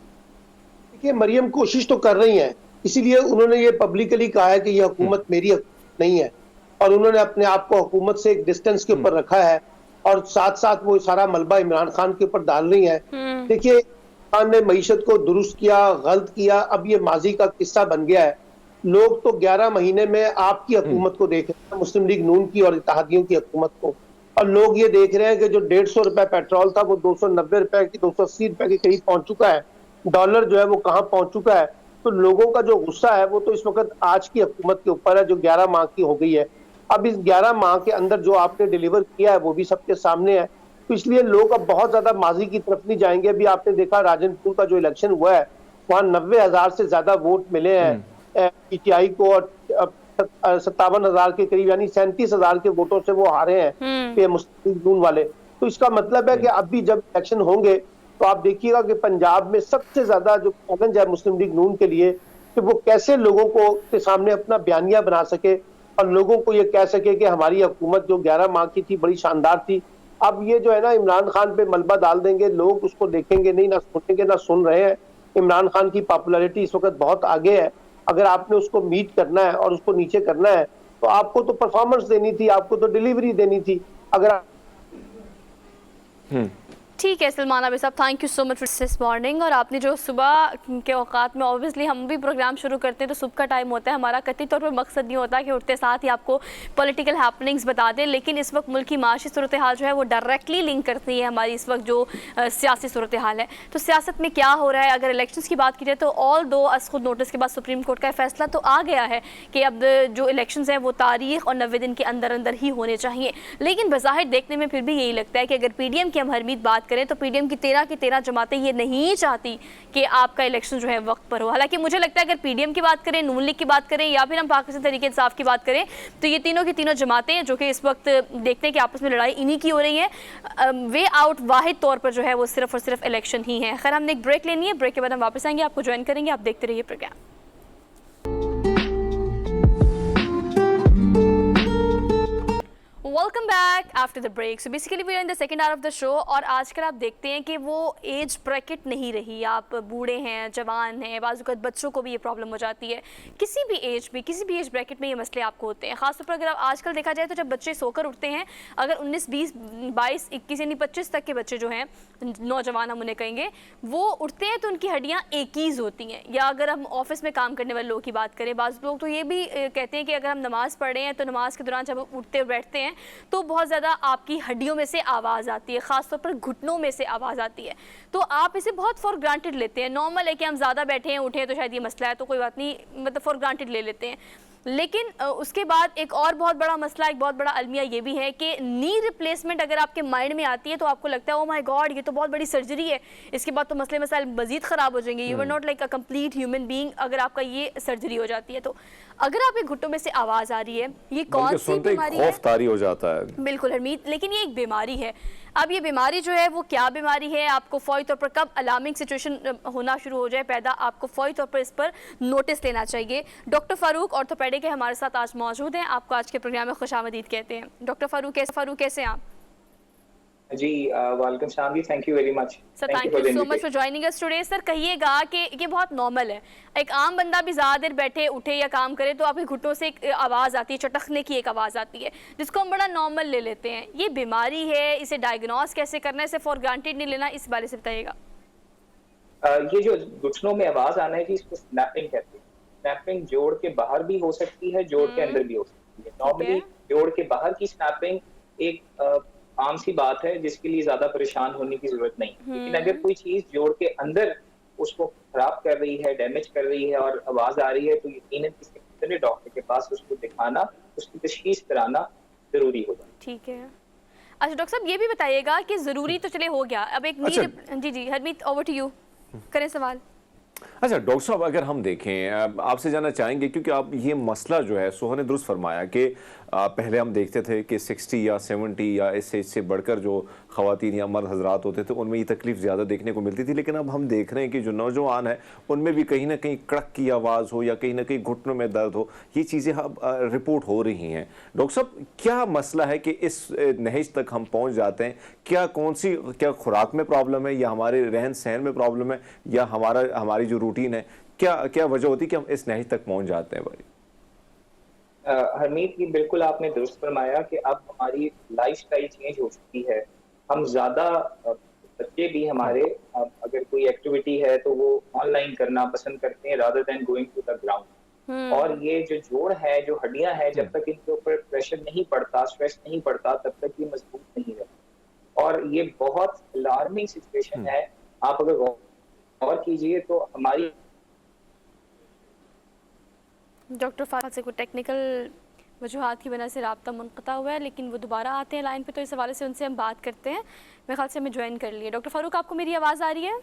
देखिए, मरियम कोशिश तो कर रही हैं, इसीलिए उन्होंने ये पब्लिकली कहा है कि ये हुकूमत मेरी हुकूमत नहीं है, और उन्होंने अपने आप को हुकूमत से एक डिस्टेंस के ऊपर रखा है और साथ साथ वो सारा मलबा इमरान खान के ऊपर डाल रही है। देखिए, खान ने मईशत को दुरुस्त किया, गलत किया, अब ये माजी का किस्सा बन गया है। लोग तो 11 महीने में आपकी हुकूमत को देख रहे हैं, मुस्लिम लीग नून की और इत्तेहादियों की हुकूमत को, और लोग ये देख रहे हैं कि जो 150 रुपए पेट्रोल था वो 290 रुपए की 280 रुपए के करीब पहुंच चुका है, डॉलर जो है वो कहाँ पहुंच चुका है। तो लोगों का जो गुस्सा है वो तो इस वक्त आज की हुकूमत के ऊपर है जो 11 माह की हो गई है। अब इस 11 माह के अंदर जो आपने डिलीवर किया है वो भी सबके सामने है, तो इसलिए लोग अब बहुत ज्यादा माजी की तरफ नहीं जाएंगे। अभी आपने देखा राजनपुर का जो इलेक्शन हुआ है वहाँ 90,000 से ज्यादा वोट मिले हैं पीटीआई को, और 57,000 के करीब यानी 37,000 के वोटों से वो हारे हैं मुस्लिम लीग नून वाले। तो इसका मतलब है कि अब भी जब इलेक्शन होंगे तो आप देखिएगा कि पंजाब में सबसे ज्यादा जो चैलेंज है मुस्लिम लीग नून के लिए कि वो कैसे लोगों को के सामने अपना बयानिया बना सके और लोगों को ये कह सके कि हमारी हुकूमत जो 11 माह की थी बड़ी शानदार थी। अब ये जो है ना इमरान खान पे मलबा डाल देंगे, लोग उसको देखेंगे नहीं, ना सुनेंगे ना सुन रहे हैं। इमरान खान की पॉपुलैरिटी इस वक्त बहुत आगे है, अगर आपने उसको मीट करना है और उसको नीचे करना है तो आपको तो परफॉर्मेंस देनी थी, आपको तो डिलीवरी देनी थी। अगर ठीक है सलमान अभी साहब, thank you so much for this morning. और आपने जो सुबह के औकात में, ऑब्वियसली हम भी प्रोग्राम शुरू करते हैं तो सुबह का टाइम होता है, हमारा कतई तौर पर मकसद नहीं होता कि उठते साथ ही आपको पॉलिटिकल हैपनिंग्स बता दें, लेकिन इस वक्त मुल्क की माशी सूरत हाल जो है वो डायरेक्टली लिंक करती है हमारी इस वक्त जो सियासी सूरत हाल है। तो सियासत में क्या हो रहा है, अगर इलेक्शंस की बात की जाए तो ऑल दो खुद नोटिस के बाद सुप्रीम कोर्ट का फैसला तो आ गया है कि अब जो इलेक्शंस हैं वो तारीख और 90 दिन के अंदर अंदर ही होने चाहिए, लेकिन बज़ाहिर देखने में फिर भी यही लगता है कि अगर पीडीएम की हम हरमीत बात करें तो पीडीएम की 13 की 13 जमातें ये नहीं चाहती कि आपका इलेक्शन जो है वक्त पर हो। हालांकि मुझे लगता है अगर पीडीएम की बात करें, नून लीग की बात करें या फिर हम पाकिस्तान तहरीक इंसाफ की बात करें तो ये तीनों की तीनों जमातें जो कि इस वक्त देखते हैं कि आपस में लड़ाई इन्हीं की हो रही है, वे आउट वाहिद तौर पर जो है वो सिर्फ और सिर्फ इलेक्शन ही है। खैर, हमने एक ब्रेक लेनी है, ब्रेक के बाद हम वापस आएंगे, आपको ज्वाइन करेंगे, आप देखते रहिए program. Welcome back after the break. So basically we are in the second hour of the show, और आजकल आप देखते हैं कि वो एज ब्रैकेट नहीं रही, आप बूढ़े हैं, जवान हैं, बाज़ बच्चों को भी ये प्रॉब्लम हो जाती है, किसी भी एज ब्रैकेट में ये मसले आपको होते हैं। खासतौर पर अगर आप आजकल देखा जाए तो जब बच्चे सोकर उठते हैं, अगर 19, 20, 22, 21 यानी 25 तक के बच्चे जो हैं, नौजवान हम उन्हें कहेंगे, वो उठते हैं तो उनकी हड्डियाँ एकीज़ होती हैं। या अगर हम ऑफिस में काम करने वाले लोगों की बात करें, बाज़ लोग तो ये भी कहते हैं कि अगर हम नमाज़ पढ़ रहे हैं तो नमाज के दौरान जब उठते बैठते हैं तो बहुत ज़्यादा आपकी हड्डियों में से आवाज़ आती है, ख़ासतौर पर घुटनों में से आवाज़ आती है। तो आप इसे बहुत फॉर ग्रांटेड लेते हैं, नॉर्मल है कि हम ज़्यादा बैठे हैं, उठे हैं तो शायद ये मसला है तो कोई बात नहीं, मतलब फॉर ग्रांटेड ले लेते हैं। लेकिन उसके बाद एक और बहुत बड़ा मसला, एक बहुत बड़ा अलमिया ये भी है कि नी रिप्लेसमेंट अगर आपके माइंड में आती है तो आपको लगता है ओ माय गॉड ये तो बहुत बड़ी सर्जरी है, इसके बाद तो मसले मसाइल मज़ीद ख़राब हो जाएंगे, you are not like a complete human being अगर आपका ये सर्जरी हो जाती है। तो अगर आपके घुटनों में से आवाज़ आ रही है, ये कौन सी बीमारी है? खौफ तारी हो जाता है। बिल्कुल हरमीत, लेकिन ये एक बीमारी है। अब ये बीमारी जो है वो क्या बीमारी है, आपको फौरी तौर पर कब अलार्मिंग सिचुएशन होना शुरू हो जाए पैदा, आपको फौरी तौर पर इस पर नोटिस लेना चाहिए। डॉक्टर फारूक ऑर्थोपेडिक है हमारे साथ आज मौजूद हैं, आपको आज के प्रोग्राम में खुशामदीद कहते हैं। डॉक्टर फारूक कैसे हैं आप? जी वेलकम शाम, thank you very much sir, thank you so much for joining us today. Sir, कहिएगा कि ये बहुत नॉर्मल है, एक आम बंदा भी ज़्यादा देर बैठे उठे या काम करे तो आपके घुटनों से एक आवाज़ आती है, चटकने की एक आवाज़ आती है जिसको हम बड़ा नॉर्मल ले लेते हैं। ये बीमारी है, इसे डायग्नोस कैसे करना है, इसे फॉर ग्रांटेड नहीं लेना, इस बारे से बताइएगा। ये जो घुटनों में आवाज आना है कि इसको स्नैपिंग कहते हैं। स्नैपिंग जोड़ के बाहर भी हो सकती है, जोड़ के अंदर भी हो सकती है। नॉर्मली जोड़ के बाहर की स्नैपिंग एक आम सी बात है जिसके लिए ज्यादा परेशान होने की जरूरत नहीं, लेकिन अगर कोई चीज जोड़ के अंदर उसको खराब कर रही है, डैमेज कर रही है और आवाज आ रही है, तो यकीनन किसी डॉक्टर के पास उसको दिखाना, उसकी तशखीस कराना जरूरी होगा। ठीक है। अच्छा डॉक्टर साहब, ये भी बताइएगा कि जरूरी तो चले हो गया, अब एक जी जी हरमीत, ओवर टू यू, करें सवाल। अच्छा डॉक्टर साहब, अगर हम देखें, आपसे जानना चाहेंगे क्योंकि आप ये मसला जो है सोहा ने दुरुस्त फरमाया कि पहले हम देखते थे कि 60 या 70 या इस एज से बढ़कर जो ख़वातीन या मर्द हजरात होते थे उनमें ये तकलीफ ज़्यादा देखने को मिलती थी, लेकिन अब हम देख रहे हैं कि जो नौजवान है उनमें भी कहीं ना कहीं कड़क की आवाज़ हो या कहीं ना कहीं घुटनों में दर्द हो, ये चीज़ें अब रिपोर्ट हो रही हैं। डॉक्टर साहब, क्या मसला है कि इस नहेज तक हम पहुँच जाते हैं? क्या खुराक में प्रॉब्लम है या हमारे रहन सहन में प्रॉब्लम है या हमारी जो रूटीन है, क्या वजह होती है कि हम इस नहेज तक पहुँच जाते हैं? भाई हरमीत की बिल्कुल आपने दुरुस्त फरमाया कि अब हमारी लाइफस्टाइल चेंज हो चुकी है। हम ज्यादा बच्चे भी हमारे अगर कोई एक्टिविटी है तो वो ऑनलाइन करना पसंद करते हैं rather than going to the ground. और ये जो जोड़ है, जो हड्डियां हैं, जब तक इनके ऊपर प्रेशर नहीं पड़ता, स्ट्रेस नहीं पड़ता, तब तक ये मजबूत नहीं रहती। और ये बहुत अलार्मिंग सिचुएशन है। आप अगर गौर कीजिए तो हमारी डॉक्टर फारूक से कोई टेक्निकल वजूहात की वजह से राब्ता मुनक़ता हुआ है, लेकिन वो दोबारा आते हैं लाइन पे, तो इस हवाले से उनसे हम बात करते हैं। मेरे ख्याल से हमें ज्वाइन कर लिए। डॉक्टर फारूक, आपको मेरी आवाज़ आ रही है?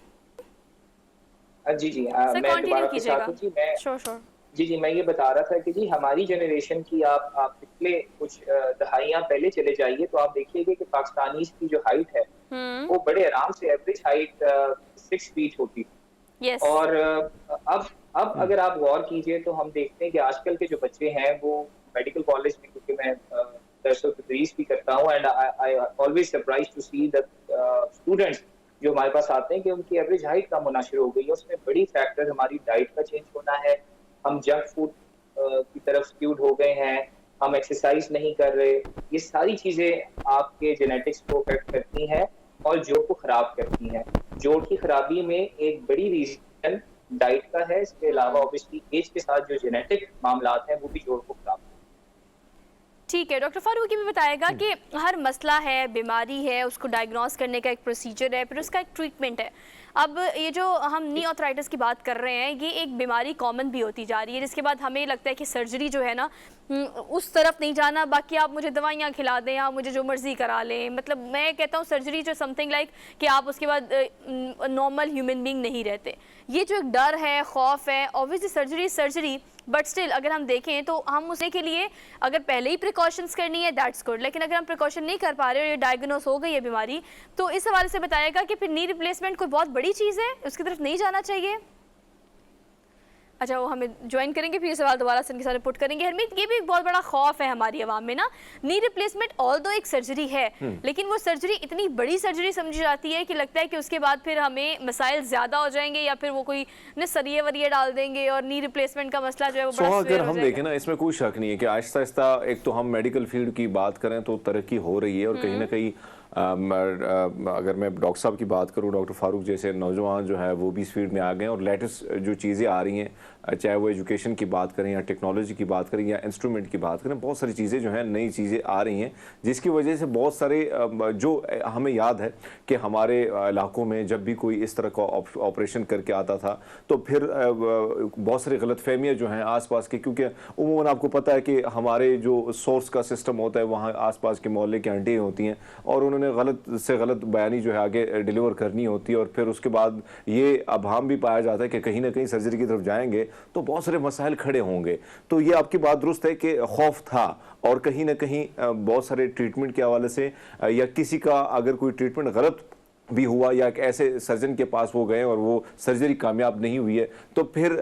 जी जी, सर कंटिन्यू कीजिएगा। जी, मैं ये बता रहा था कि जी हमारी जनरेशन की आप पिछले कुछ दहाइयाँ पहले चले जाइए तो आप देखिएगा कि पाकिस्तानी की जो हाइट है वो बड़े आराम से एवरेज हाइट 6 फीट होती थी। और अब अगर आप गौर कीजिए तो हम देखते हैं कि आजकल के जो बच्चे हैं वो मेडिकल कॉलेज में, क्योंकि मैं दरसों तदरीस भी करता हूँ, and I always surprise to see the students जो हमारे पास आते हैं कि उनकी एवरेज हाइट कम होना शुरू हो गई है। उसमें बड़ी फैक्टर हमारी डाइट का चेंज होना है। हम जंक फूड की तरफ स्क्यूड हो गए हैं, हम एक्सरसाइज नहीं कर रहे। ये सारी चीजें आपके जेनेटिक्स को अफेक्ट करती हैं और जोड़ को खराब करती हैं। जोड़ की खराबी में एक बड़ी रीजन डाइट का है। इसके अलावा ऑब्वियसली एज के साथ जो जेनेटिक मामलात हैं वो भी जोड़ को खराब। ठीक है, डॉक्टर फारूक ये भी बताएगा कि हर मसला है, बीमारी है, उसको डायग्नोस करने का एक प्रोसीजर है, फिर उसका एक ट्रीटमेंट है। अब ये जो हम नी आर्थराइटिस की बात कर रहे हैं, ये एक बीमारी कॉमन भी होती जा रही है, जिसके बाद हमें लगता है कि सर्जरी जो है ना उस तरफ नहीं जाना, बाकी आप मुझे दवाइयाँ खिला दें, आप मुझे जो मर्जी करा लें। मतलब मैं कहता हूँ सर्जरी जो समथिंग लाइक कि आप उसके बाद नॉर्मल ह्यूमन बीइंग नहीं रहते। ये जो एक डर है, खौफ है, ऑब्वियसली सर्जरी, बट स्टिल अगर हम देखें तो हम उसके के लिए अगर पहले ही प्रिकॉशंस करनी है दैट्स गुड, लेकिन अगर हम प्रिकॉशन नहीं कर पा रहे और ये डायग्नोस हो गई है बीमारी, तो इस हवाले से बताएगा कि फिर नी रिप्लेसमेंट कोई बहुत बड़ी चीज़ है, उसकी तरफ नहीं जाना चाहिए। अच्छा, वो हमें ज्वाइन करेंगे, फिर ये सवाल दोबारा से इनके साथ पुट करेंगे। हरमीत, ये भी एक बहुत बड़ा खौफ है हमारी आवाम में ना, नी रिप्लेसमेंट ऑल्दो एक सर्जरी है, लेकिन वो सर्जरी इतनी बड़ी सर्जरी समझी जाती है कि लगता है कि उसके बाद फिर हमें मसाइल ज़्यादा हो जाएंगे या फिर वो कोई न सरिये वरिये डाल देंगे और नी रिप्लेसमेंट का मसला जो है वो बड़ा अगर हम देखें ना, इसमें कोई शक नहीं है कि आहिस्ता आहिस्ता एक तो हम मेडिकल फील्ड की बात करें तो तरक्की हो रही है और कहीं ना कहीं अगर मैं डॉक्टर साहब की बात करूं, डॉक्टर फारूक जैसे नौजवान जो है वो भी इस फील्ड में आ गए और लेटेस्ट जो चीज़ें आ रही हैं, चाहे वो एजुकेशन की बात करें या टेक्नोलॉजी की बात करें या इंस्ट्रूमेंट की बात करें, बहुत सारी चीज़ें जो हैं नई चीज़ें आ रही हैं, जिसकी वजह से बहुत सारे जो हमें याद है कि हमारे इलाकों में जब भी कोई इस तरह का ऑपरेशन करके आता था तो फिर बहुत सारी गलतफहमियाँ जो हैं आसपास के, क्योंकि उमूमन आपको पता है कि हमारे जो सोर्स का सिस्टम होता है वहाँ आसपास के मोहल्ले की आंटियाँ होती हैं और उन्होंने गलत से गलत बयानी जो है आगे डिलीवर करनी होती है और फिर उसके बाद ये अभाम भी पाया जाता है कि कहीं ना कहीं सर्जरी की तरफ जाएंगे तो बहुत सारे मसाइल खड़े होंगे। तो ये आपकी बात दुरुस्त है कि खौफ था और कहीं ना कहीं बहुत सारे ट्रीटमेंट के हवाले से या किसी का अगर कोई ट्रीटमेंट गलत भी हुआ या एक ऐसे सर्जन के पास वो गए और वो सर्जरी कामयाब नहीं हुई है तो फिर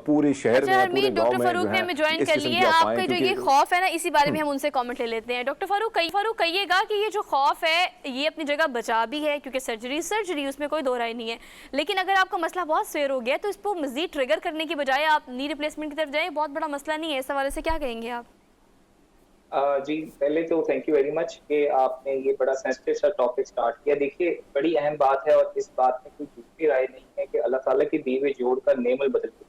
पूरे शहर में पूरे गांव में फारूक ने ज्वाइन कर लिए। आपका जो ये खौफ है ना, इसी बारे में हम उनसे कमेंट ले लेते हैं। डॉक्टर फारूक कहिएगा कि ये जो खौफ है ये अपनी जगह बचा भी है, क्योंकि सर्जरी उसमें कोई दो राय नहीं है, लेकिन अगर आपका मसला बहुत सेयर हो गया तो इसको मजीद ट्रिगर करने की बजाय आप नी रिप्लेसमेंट की तरफ जाए, बहुत बड़ा मसला नहीं है। इस हवाले से क्या कहेंगे आप? जी पहले तो थैंक यू वेरी मच कि आपने ये बड़ा सेंसिटिव सा टॉपिक स्टार्ट किया। देखिए बड़ी अहम बात है और इस बात में कोई दूसरी राय नहीं है कि अल्लाह ताला के दिए हुए जोड़ का नेमल बदल गया।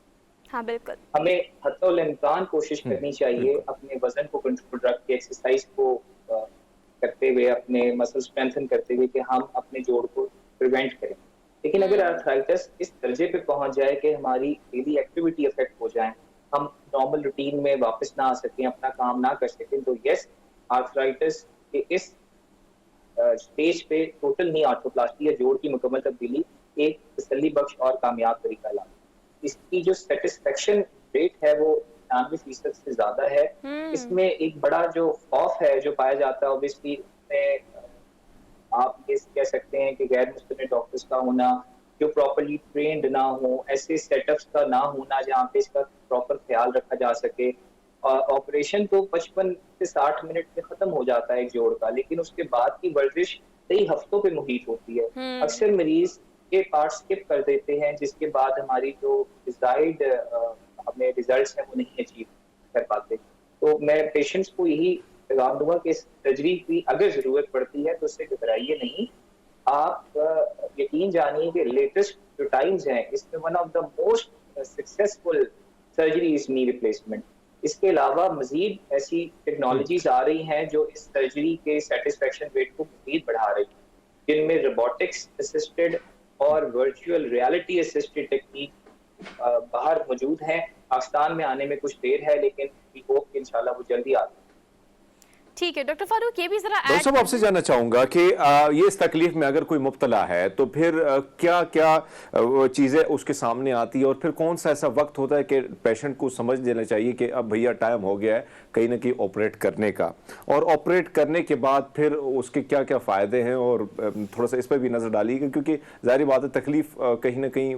हाँ बिल्कुल। हमें हत्तोल इम्कान कोशिश करनी चाहिए अपने वजन को कंट्रोल रख के, एक्सरसाइज को करते हुए, अपने मसल स्ट्रेंथन करते हुए कि हम अपने जोड़ को प्रिवेंट करें। लेकिन अगर आर्थराइटिस इस दर्जे पे पहुंच जाए कि हमारी डेली एक्टिविटी अफेक्ट हो जाए, हम नॉर्मल रूटीन में वापस ना आ सकें, अपना काम ना कर सकें, तो यस आर्थराइटिस के इस स्टेज पे टोटल नी आर्थ्रोप्लास्टी या जोड़ की मुकम्मल तब्दीली एक तसल्ली बख्श और कामयाब तरीका ला। इसकी जो सेटिस्फेक्शन रेट है वो 99% से ज्यादा है। इसमें एक बड़ा जो खौफ है जो पाया जाता है ऑब्वियसली आप ये कह सकते हैं कि गैर मुस्तनिद डॉक्टर्स का होना, जो प्रॉपर्ली ट्रेंड ना हो, ऐसे सेटअप्स का ना होना जहाँ पे इसका प्रॉपर ख्याल रखा जा सके। और ऑपरेशन तो 55 से 60 मिनट में खत्म हो जाता है एक जोड़ का, लेकिन उसके बाद की वर्जिश कई हफ्तों पे मुहित होती है। अक्सर मरीज के पार्ट स्किप कर देते हैं, जिसके बाद हमारी जो डिजायर्ड हमें रिजल्ट्स हैं वो नहीं अचीव कर पाते। तो मैं पेशेंट्स को यही पैगाम दूंगा कि सर्जरी की अगर जरूरत पड़ती है तो उससे घबराइए नहीं। आप यकीन जानिए कि लेटेस्ट जो टाइम्स हैं इसमें one of the most successful surgery is knee replacement. इसके अलावा मजीद ऐसी टेक्नोलॉजीज आ रही हैं जो इस सर्जरी के सेटिस्फेक्शन रेट को मजीद बढ़ा रही हैं, जिनमें रोबोटिक्स असिस्टेड और वर्चुअल रियलिटी असिस्टेड टेक्निक बाहर मौजूद हैं। पाकिस्तान में आने में कुछ देर है, लेकिन वी होप कि इंशाल्लाह वो जल्दी आ जाए। ठीक है डॉक्टर फारूक, ये भी जरा डॉक्टर साहब आपसे जानना चाहूंगा कि ये इस तकलीफ में अगर कोई मुब्तला है तो फिर क्या क्या चीजें उसके सामने आती है और फिर कौन सा ऐसा वक्त होता है कि पेशेंट को समझ लेना चाहिए कि अब भैया टाइम हो गया है कहीं ना कहीं ऑपरेट करने का, और ऑपरेट करने के बाद फिर उसके क्या क्या फायदे हैं, और थोड़ा सा इस पर भी नजर डालिएगा क्योंकि जाहिर बात है तकलीफ कहीं ना कहीं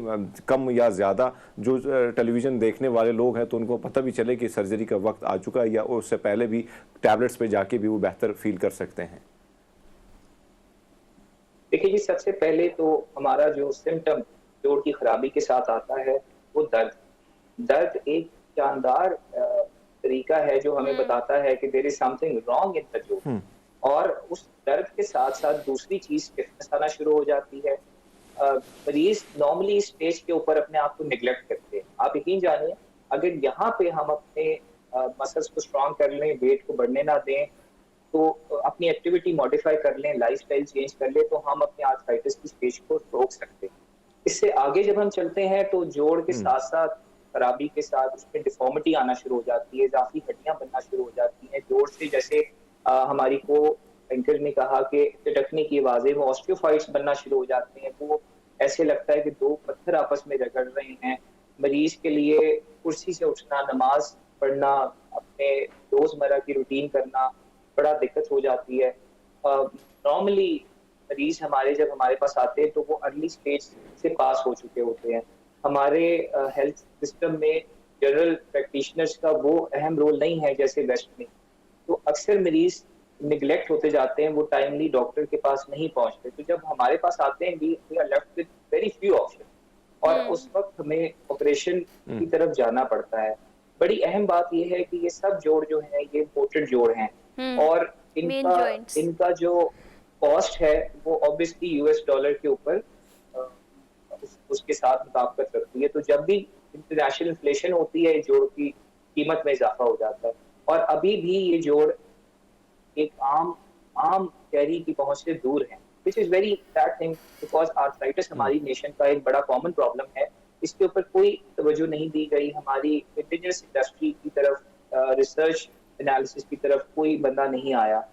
कम या ज्यादा जो टेलीविजन देखने वाले लोग हैं तो उनको पता भी चले कि सर्जरी का वक्त आ चुका है या उससे पहले भी टैबलेट्स पे जाके भी वो बेहतर फील कर सकते हैं। देखिए जी, सबसे पहले तो हमारा जो सिम्टम जोड़ की खराबी के साथ आता है वो दर्द एक शानदार तरीका है जो हमें बताता है कि there is something wrong in the जोड़, और उस दर्द के साथ साथ दूसरी चीज स्टिफनेस आना शुरू हो जाती है। मरीज नॉर्मली इस स्टेज के ऊपर अपने आप को निगलेक्ट करते हैं। आप यकीन जानिए अगर यहाँ पे हम अपने मसल्स को स्ट्रॉन्ग कर लें, वेट को बढ़ने ना दें, तो अपनी एक्टिविटी मॉडिफाई कर लें, लाइफस्टाइल चेंज कर लें, तो हम अपने आर्थराइटिस की स्टेज को रोक सकते हैं। इससे आगे जब हम चलते हैं तो जोड़ के साथ साथ खराबी के साथ उसमें डिफॉर्मिटी आना शुरू हो जाती है, इजाफी हड्डियां बनना शुरू हो जाती हैं जोड़ से। जैसे हमारी को एंकर ने कहा कि चटकने की आवाजें, वो ऑस्टियोफाइट्स बनना शुरू हो जाते हैं। वो ऐसे लगता है कि दो पत्थर आपस में रगड़ रहे हैं। मरीज के लिए कुर्सी से उठना, नमाज पढ़ना, अपने रोजमर्रा की रूटीन करना बड़ा दिक्कत हो जाती है। नॉर्मली मरीज हमारे जब हमारे पास आते हैं तो वो अर्ली स्टेज से पास हो चुके होते हैं। हमारे हेल्थ सिस्टम में जनरल प्रैक्टिशनर्स का वो अहम रोल नहीं है जैसे वेस्ट में। तो अक्सर मरीज निगलेक्ट होते जाते हैं, वो टाइमली डॉक्टर के पास नहीं पहुंचते। तो जब हमारे पास आते हैं we are left with very few option, और उस वक्त हमें ऑपरेशन की तरफ जाना पड़ता है। बड़ी अहम बात यह है कि ये सब जोड़ जो है ये इम्पोर्टेड जोड़ हैं, और इनका जो कॉस्ट है वो ऑब्वियसली यूएस डॉलर के ऊपर उसके साथ मुताबिकत रखती है। तो जब भी इंटरनेशनल इन्फ्लेशन होती है जोड़ की कीमत में इजाफा हो जाता है। और अभी भी ये जोड़ एक आम शहरी की पहुंच से दूर है, which is very sad thing, because arthritis हमारी नेशन का एक बड़ा कॉमन प्रॉब्लम है। इसके ऊपर कोई तवज्जो नहीं दी गई। हमारी इंडिजिनस इंडस्ट्री की तरफ, रिसर्च एनालिसिस की तरफ कोई बंदा नहीं आया।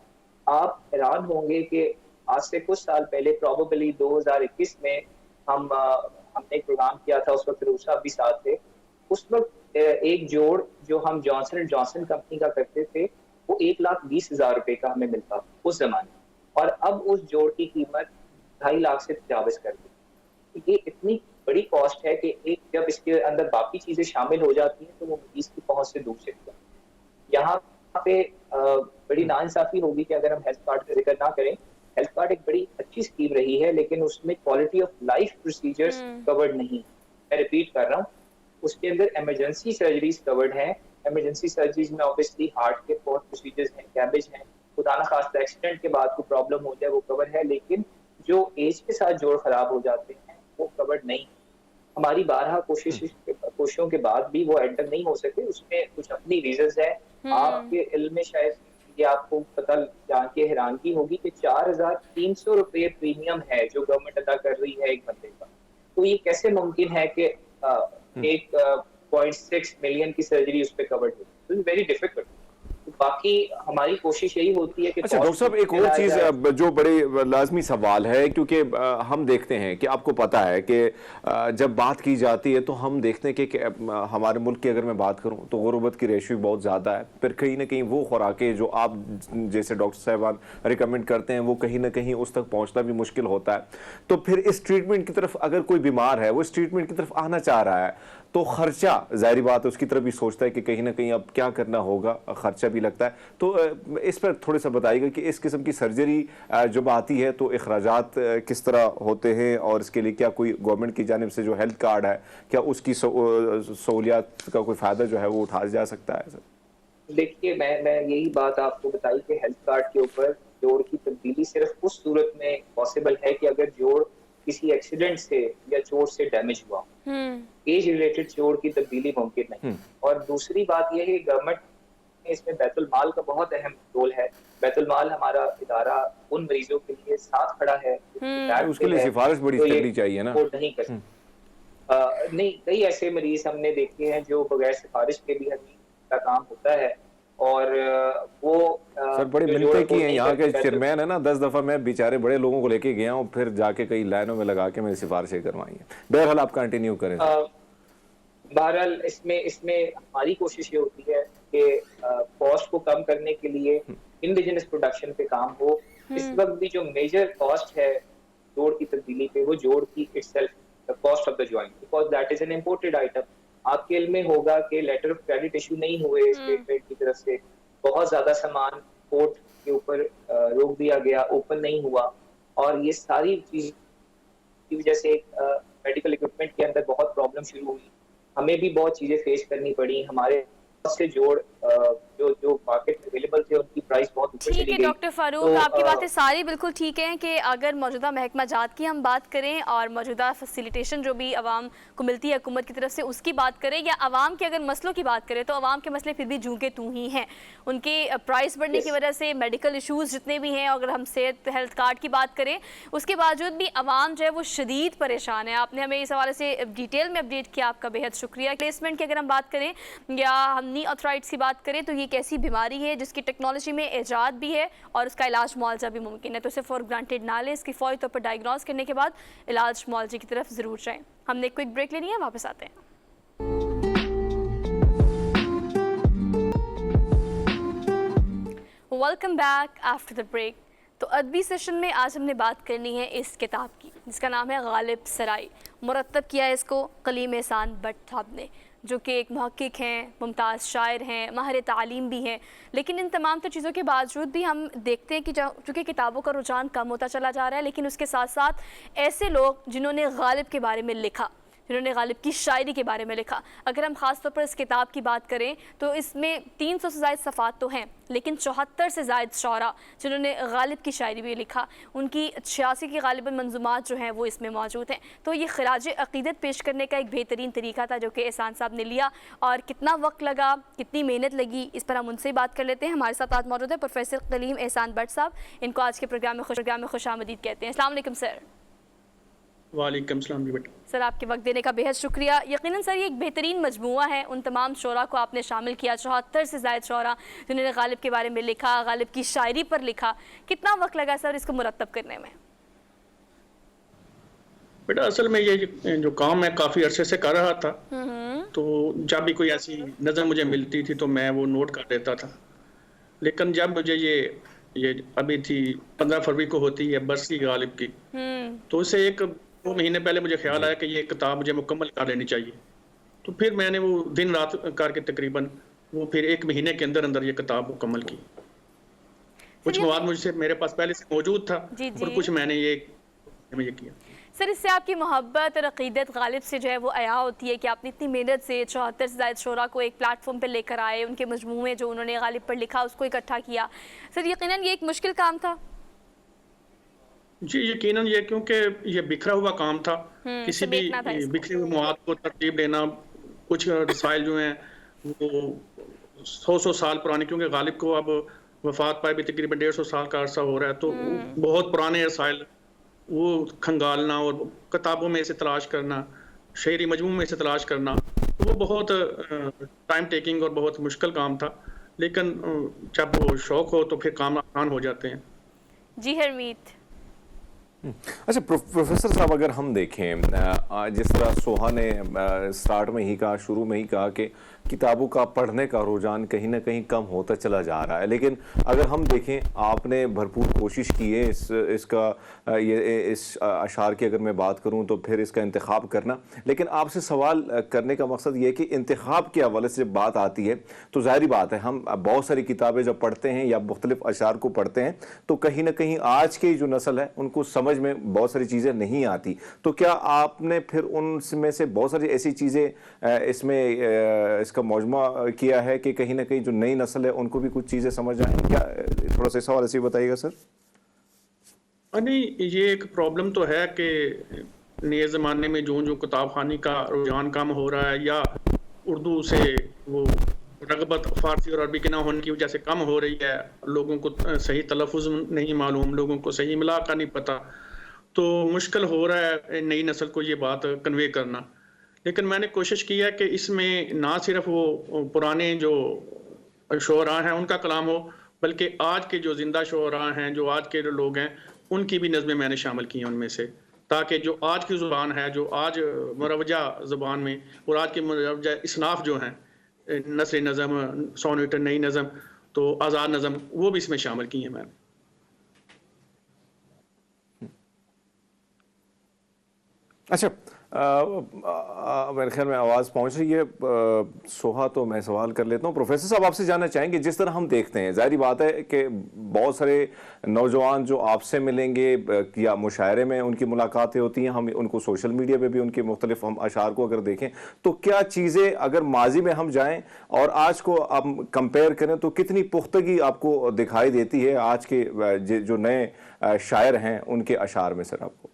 आप हैरान होंगे कि आज से कुछ साल पहले, प्रोबेबली 2021 में हमने एक प्रोग्राम किया था, उस वक्त रूसा भी साथ थे। उस वक्त एक जोड़ जो हम जॉनसन एंड जॉनसन कंपनी का करते थे वो 1,20,000 रुपए का हमें मिलता उस जमाने, और अब उस जोड़ की कीमत 2.5 लाख से तजावज कर दी। ये इतनी बड़ी कॉस्ट है कि एक जब इसके अंदर बाकी चीजें शामिल हो जाती हैं तो वो मरीज की पहुंच से दूर चली जाती है। यहाँ पे बड़ी नाइंसाफी होगी कि अगर हम हेल्थ कार्ड का जिक्र ना करें। हेल्थ कार्ड एक बड़ी अच्छी स्कीम रही है, लेकिन उसमें quality of life procedures covered नहीं। मैं रिपीट कर रहा हूँ, उसके अंदर इमरजेंसी सर्जरीज कवर्ड हैं, इमरजेंसी सर्जरीज में ऑब्वियसली हार्ट के बहुत प्रोसीजर्स हैं, कैबेज हैं, खुदा न खास्ता एक्सीडेंट के बाद कोई प्रॉब्लम हो जाए वो कवर है, लेकिन जो एज के साथ जोड़ खराब हो जाते हैं वो कवर्ड नहीं। हमारी 12 कोशिशों के बाद भी वो एंटर नहीं हो सके, उसमें कुछ अपनी रीजंस है। आपके इल्म में शायद ये आपको पता जान के हैरानगी होगी कि 4,300 रुपए प्रीमियम है जो गवर्नमेंट अदा कर रही है एक बंदे का। तो ये कैसे मुमकिन है कि 1.6 मिलियन की सर्जरी उस पर कवर्ड हो? तो वेरी डिफिकल्ट। बाकी हमारी कोशिश यही होती है कि अच्छा डॉक्टर साहब, एक और चीज जो बड़े लाजमी सवाल है, क्योंकि हम देखते हैं कि आपको पता है कि जब बात की जाती है तो हम देखते हैं कि हमारे मुल्क की अगर मैं बात करूं तो गुर्बत की रेशियो बहुत ज़्यादा है। फिर कहीं ना कहीं वो खुराकें जो आप जैसे डॉक्टर साहबान रिकमेंड करते हैं वो कहीं ना कहीं उस तक पहुँचना भी मुश्किल होता है। तो फिर इस ट्रीटमेंट की तरफ अगर कोई बीमार है वो इस ट्रीटमेंट की तरफ आना चाह रहा है तो खर्चा, जाहिर बात है उसकी तरफ भी सोचता है कि कहीं ना कहीं अब क्या करना होगा, खर्चा भी लगता है। तो इस पर थोड़ा सा बताइएगा कि इस किस्म की सर्जरी जब आती है तो अखराजात किस तरह होते हैं और इसके लिए क्या कोई गवर्नमेंट की जानिब से जो हेल्थ कार्ड है क्या उसकी सहूलियात का कोई फ़ायदा जो है वो उठाया जा सकता है? सर देखिए, मैं यही बात आपको बताई कि हेल्थ कार्ड के ऊपर जोड़ की तब्दीली सिर्फ उस सूरत में पॉसिबल है कि अगर जोड़ किसी एक्सीडेंट से या चोट से डैमेज हुआ, एज रिलेटेड जोड़ की तब्दीली मुमकिन नहीं। और दूसरी बात यह है गवर्नमेंट इसमें बैतुल माल का बहुत अहम रोल है। बैतुल माल हमारा इदारा उन मरीजों के लिए साथ खड़ा है, उसके लिए सिफारिश बड़ी करनी चाहिए ना। नहीं कर नहीं, कई ऐसे मरीज हमने देखे हैं जो बगैर सिफारिश के भी हकीम का काम होता है और वो सर बड़ी मिलते की हैं। यहाँ के चेयरमैन है ना, 10 दफा मैं बेचारे बड़े लोगों को लेके गया हूँ, फिर जाके कई लाइनों में लगा के मैंने सिफारिशें करवाई हैं। बहरहाल आप कंटिन्यू करें। बहरहाल इसमें हमारी कोशिश ये होती है कि कॉस्ट को कम करने के लिए इंडिजिनस प्रोडक्शन पे काम हो। इस वक्त भी जो मेजर कॉस्ट है जोड़ की तब्दीली पे वो जोड़ की itself, the cost of the joint, because that is an imported item. आपके इल्म में होगा कि लेटर ऑफ क्रेडिट इशू नहीं हुए स्टेट बैंक की तरफ से, बहुत ज्यादा सामान कोर्ट के ऊपर रोक दिया गया, ओपन नहीं हुआ, और ये सारी चीज की वजह से मेडिकल इक्विपमेंट के अंदर बहुत प्रॉब्लम शुरू हुई। हमें भी बहुत चीजें फेस करनी पड़ी। हमारे से जोड़ जो मार्केट में अवेलेबल थे उनकी प्राइस बहुत ऊपर चली गई। ठीक है डॉक्टर फारूक, तो आपकी बातें सारी बिल्कुल ठीक हैं कि अगर मौजूदा महकमा जात की हम बात करें और मौजूदा फैसिलिटेशन जो भी आवाम को मिलती है हुकूमत की तरफ से उसकी बात करें, या आवाम के अगर मसलों की बात करें तो आवाम के मसले फिर भी जूं के तू ही हैं। उनके प्राइस बढ़ने की वजह से मेडिकल इशूज़ जितने भी हैं, अगर हम सेहत हेल्थ कार्ड की बात करें उसके बावजूद भी आवाम जो है वो शदीद परेशान है। आपने हमें इस हवाले से डिटेल में अपडेट किया, आपका बेहद शुक्रिया। प्लेसमेंट की अगर हम बात करें या हम नी आर्थराइटिस की बात करें तो ये एक ऐसी बीमारी है जिसकी टेक्नोलॉजी में ईजाद भी है और उसका इलाज मुआवजा भी मुमकिन है, तो इसे फॉर ग्रांटेड ना लें। इसकी फौरी तौर पर डायग्नोस करने के बाद इलाज मुआवजे की तरफ ज़रूर जाएं। हमने क्विक ब्रेक लेनी है, वापस आते हैं। Welcome back after the break. तो अदबी सेशन में आज हमने बात करनी है इस किताब की जिसका नाम है गालिब सराय। मुरत्तब किया है इसको कलीम एहसान बट साहब ने, जो कि एक मुहक्किक हैं, मुमताज़ शायर हैं, माहिर तालीम भी हैं। लेकिन इन तमाम तो चीज़ों के बावजूद भी हम देखते हैं कि चूँकि किताबों का रुझान कम होता चला जा रहा है, लेकिन उसके साथ साथ ऐसे लोग जिन्होंने गालिब के बारे में लिखा, जिन्होंने गालिब की शायरी के बारे में लिखा। अगर हम ख़ास तौर पर इस किताब की बात करें तो इसमें 300 से ज़ायद सफ़ात तो हैं, लेकिन 74 से ज़ायद शौरा जिन्होंने गालिब की शायरी भी लिखा, उनकी 86 की गालिबन मंजूमात जो हैं वो इसमें मौजूद हैं। तो ये खिराज अक़ीदत पेश करने का एक बेहतरीन तरीका था जो कि एहसान साहब ने लिया, और कितना वक्त लगा, कितनी मेहनत लगी, इस पर हम उनसे बात कर लेते हैं। हमारे साथ आज मौजूद है प्रोफेसर कलीम एहसान बट साहब। इनको आज के प्रोग्राम में खुशामदीद कहते हैं। अस्सलाम वालेकुम सर। वालेकुम सलाम जी बेटा। सर आपके वक्त देने का बेहद शुक्रिया। यकीनन सर ये एक बेहतरीन मजमूआ है, उन तमाम शोरा को आपने शामिल किया, 74 से ज़ायद शोरा जिन्होंने गालिब के बारे में लिखा, गालिब की शायरी पर लिखा। कितना वक्त लगा सर इसको मुरत्तब करने में? बेटा असल में ये जो काम मैं काफ़ी अरसे से कर रहा था, तो जब भी कोई ऐसी नज़र मुझे मिलती थी तो मैं वो नोट कर देता था। लेकिन जब मुझे ये अभी थी 15 फरवरी को होती है बरसी गालिब की, तो उसे 2 महीने पहले मुझे ख्याल आया कि ये किताब मुझे मुकम्मल कर लेनी चाहिए। तो फिर मैंने वो दिन रात करके तकरीबन वो फिर 1 महीने के अंदर अंदर ये किताब मुकम्मल की। कुछ मवाद मुझसे मेरे पास पहले से मौजूद था और कुछ मैंने ये किया। सर इससे आपकी मोहब्बत और अकीदत गालिब से जो है वो आया होती है कि आपने इतनी मेहनत से 74 से ज़ायद शोरा को एक प्लेटफॉर्म पर लेकर आए, उनके मजमू में जो उन्होंने गालिब पर लिखा उसको इकट्ठा किया। सर यकीनन ये एक मुश्किल काम था। जी यकीनन ये, क्योंकि ये बिखरा हुआ काम था। किसी भी बिखरे हुए मवाद को तरतीब देना, कुछ रसाइल जो हैं वो 100 साल पुराने, क्योंकि गालिब को अब वफात पाए भी तकरीबन 150 साल का अरसा हो रहा है, तो बहुत पुराने रसाइल वो खंगालना और किताबों में से तलाश करना, शेरी मजमू में से तलाश करना, वो बहुत टाइम टेकिंग और बहुत मुश्किल काम था। लेकिन जब वो शौक हो तो फिर काम आसान हो जाते हैं। जी हरमीत। अच्छा प्रोफेसर साहब, अगर हम देखें जिस तरह सोहा ने स्टार्ट में ही कहा, शुरू में ही कहा कि किताबों का पढ़ने का रुझान कहीं ना कहीं कम होता चला जा रहा है, लेकिन अगर हम देखें आपने भरपूर कोशिश की है इस अशार की अगर मैं बात करूं तो फिर इसका इंतखाब करना, लेकिन आपसे सवाल करने का मकसद ये है कि इंतखाब के हवाले से जब बात आती है तो ज़ाहिर बात है हम बहुत सारी किताबें जब पढ़ते हैं या मुख्तलिफ अशार को पढ़ते हैं तो कहीं ना कहीं आज की जो नस्ल है उनको समझ में बहुत सारी चीज़ें नहीं आती। तो क्या आपने फिर उनमें से बहुत सारी ऐसी चीज़ें इसमें इसका मौजमा किया है कि कहीं ना कहीं जो नई नस्ल है उनको भी कुछ चीज़ें समझ आए? क्या थोड़ा सा सवाल ऐसे बताइएगा सर। नहीं, ये एक प्रॉब्लम तो है कि नए ज़माने में जो किताब खानी का रुझान कम हो रहा है या उर्दू से वो रगबत फ़ारसी और अरबी के ना होने की वजह से कम हो रही है, लोगों को सही तलफ़ुज़ नहीं मालूम, लोगों को सही इमला का नहीं पता, तो मुश्किल हो रहा है नई नस्ल को ये बात कन्वे करना। लेकिन मैंने कोशिश की है कि इसमें ना सिर्फ वो पुराने जो शोरा हैं उनका कलाम हो, बल्कि आज के जो ज़िंदा शोरा हैं, जो आज के लोग हैं, उनकी भी नज़में मैंने शामिल की हैं उनमें से, ताकि जो आज की ज़ुबान है, जो आज मुरवजा ज़ुबान में और आज के मुरवजा इसनाफ जो हैं, नस्र नज़म, सोनेट, नई नज़म, तो आज़ाद नज़म, वो भी इसमें शामिल की हैं मैंने। अच्छा मेरे ख्याल में आवाज़ पहुंच रही है सोहा, तो मैं सवाल कर लेता हूं। प्रोफेसर साहब आपसे जानना चाहेंगे, जिस तरह हम देखते हैं जाहिर बात है कि बहुत सारे नौजवान जो आपसे मिलेंगे या मुशायरे में उनकी मुलाकातें होती हैं, हम उनको सोशल मीडिया पे भी उनके मुख्तलिफ हम अशार को अगर देखें तो क्या चीज़ें अगर माजी में हम जाएं और आज को हम कंपेयर करें तो कितनी पुख्तगी आपको दिखाई देती है आज के जो नए शायर हैं उनके अशार में सर आपको?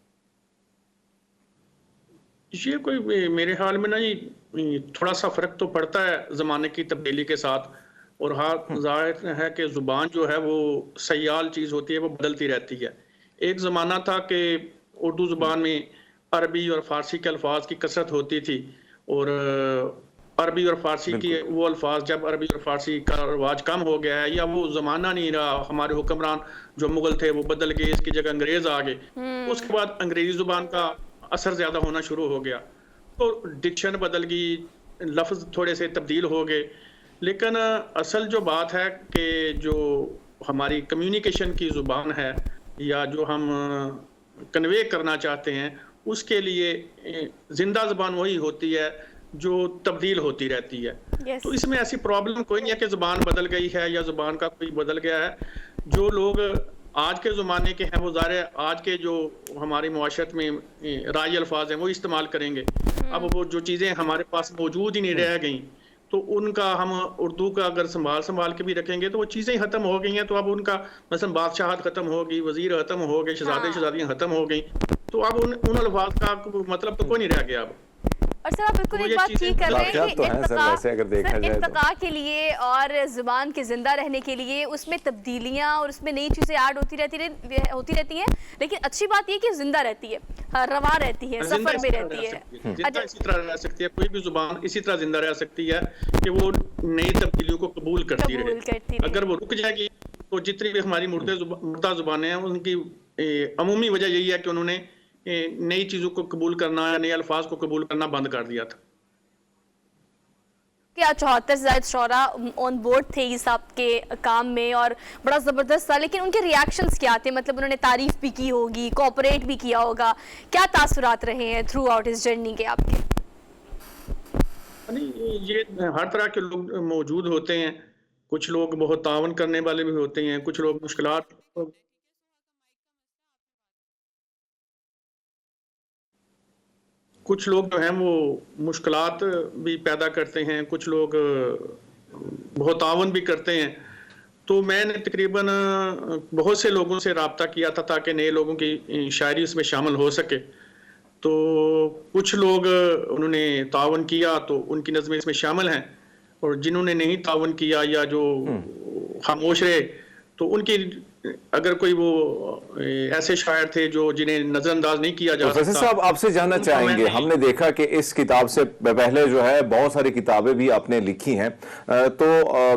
ये कोई मेरे ख्याल में ना ये थोड़ा सा फ़र्क तो पड़ता है ज़माने की तब्दीली के साथ, और हाँ ज़ाहिर है कि ज़ुबान जो है वो सयाल चीज़ होती है, वो बदलती रहती है। एक ज़माना था कि उर्दू ज़ुबान में अरबी और फ़ारसी के अल्फाज की कसरत होती थी, और अरबी और फ़ारसी की वो अल्फाज, जब अरबी और फ़ारसी का रवाज कम हो गया है या वो ज़माना नहीं रहा, हमारे हुक्मरान जो मुग़ल थे वो बदल गए, इसकी जगह अंग्रेज़ आ गए, उसके बाद अंग्रेज़ी ज़ुबान का असर ज़्यादा होना शुरू हो गया, तो डिक्शन बदल गई, लफ्ज़ थोड़े से तब्दील हो गए। लेकिन असल जो बात है कि जो हमारी कम्युनिकेशन की ज़ुबान है या जो हम कन्वे करना चाहते हैं, उसके लिए ज़िंदा ज़ुबान वही होती है जो तब्दील होती रहती है। तो इसमें ऐसी प्रॉब्लम कोई नहीं है कि ज़ुबान बदल गई है या ज़ुबान का कोई बदल गया है। जो लोग आज के ज़माने के हैं वो ज़ाहिर है आज के जो हमारी मुआशरत में राय अल्फाज हैं वो इस्तेमाल करेंगे। अब वो जो चीज़ें हमारे पास मौजूद ही नहीं रह गई, तो उनका हम उर्दू का अगर संभाल के भी रखेंगे तो वो चीज़ें ख़त्म हो गई हैं। तो अब उनका मसलन बादशाहत ख़त्म हो गई, वज़ीर ख़त्म हो गए, शहज़ादियाँ ख़त्म हो गई, तो अब उन अल्फाज का मतलब तो कोई नहीं रह गया अब। और सर आप बिल्कुल एक बात ठीक कर रहे हैं कि इर्तिका के लिए और ज़ुबान के ज़िंदा रहने के लिए उसमें तब्दीलियाँ और उसमें नई चीज़ें ऐड होती रहती हैं, लेकिन अच्छी बात ये कि ज़िंदा रहती है, रवा रहती है, सफ़र में रहती है, इसी तरह रह सकती है। कोई भी ज़ुबान इसी तरह ज़िंदा रह सकती है कि वो नई तब्दीलियों को कबूल करती रहे। अगर वो रुक जाएगी तो जितनी भी हमारी मुर्दा ज़ुबानें हैं उनकी अमूमी वजह यही है कि उन्होंने नई चीज़ों को कबूल करना या नए अल्फाज को कबूल करना बंद कर दिया था। क्या 74 से ज़ायद शोरा ऑन बोर्ड थे इस आपके काम में और बड़ा ज़बरदस्त था, लेकिन उनके रिएक्शंस क्या थे? मतलब उन्होंने तारीफ भी की होगी, कोऑपरेट भी किया होगा, क्या तासुरात रहे हैं थ्रू आउट इस जर्नी के आपके? ये हर तरह के लोग मौजूद होते हैं, कुछ लोग बहुत तावन करने वाले भी होते हैं, कुछ लोग मुश्किलात कुछ लोग जो हैं वो मुश्किलात भी पैदा करते हैं, कुछ लोग बहुत तावन भी करते हैं। तो मैंने तकरीबन बहुत से लोगों से रब्ता किया था ताकि नए लोगों की शायरी उसमें शामिल हो सके। तो कुछ लोग उन्होंने तावन किया तो उनकी नज़में इसमें शामिल हैं, और जिन्होंने नहीं तावन किया या जो खामोश रहे तो उनकी, अगर कोई वो ऐसे शायर थे जो जिन्हें नजरअंदाज नहीं किया जा प्रोफेसर सकता। साहब आपसे जानना चाहेंगे, हमने देखा कि इस किताब से पहले जो है बहुत सारी किताबें भी आपने लिखी हैं, तो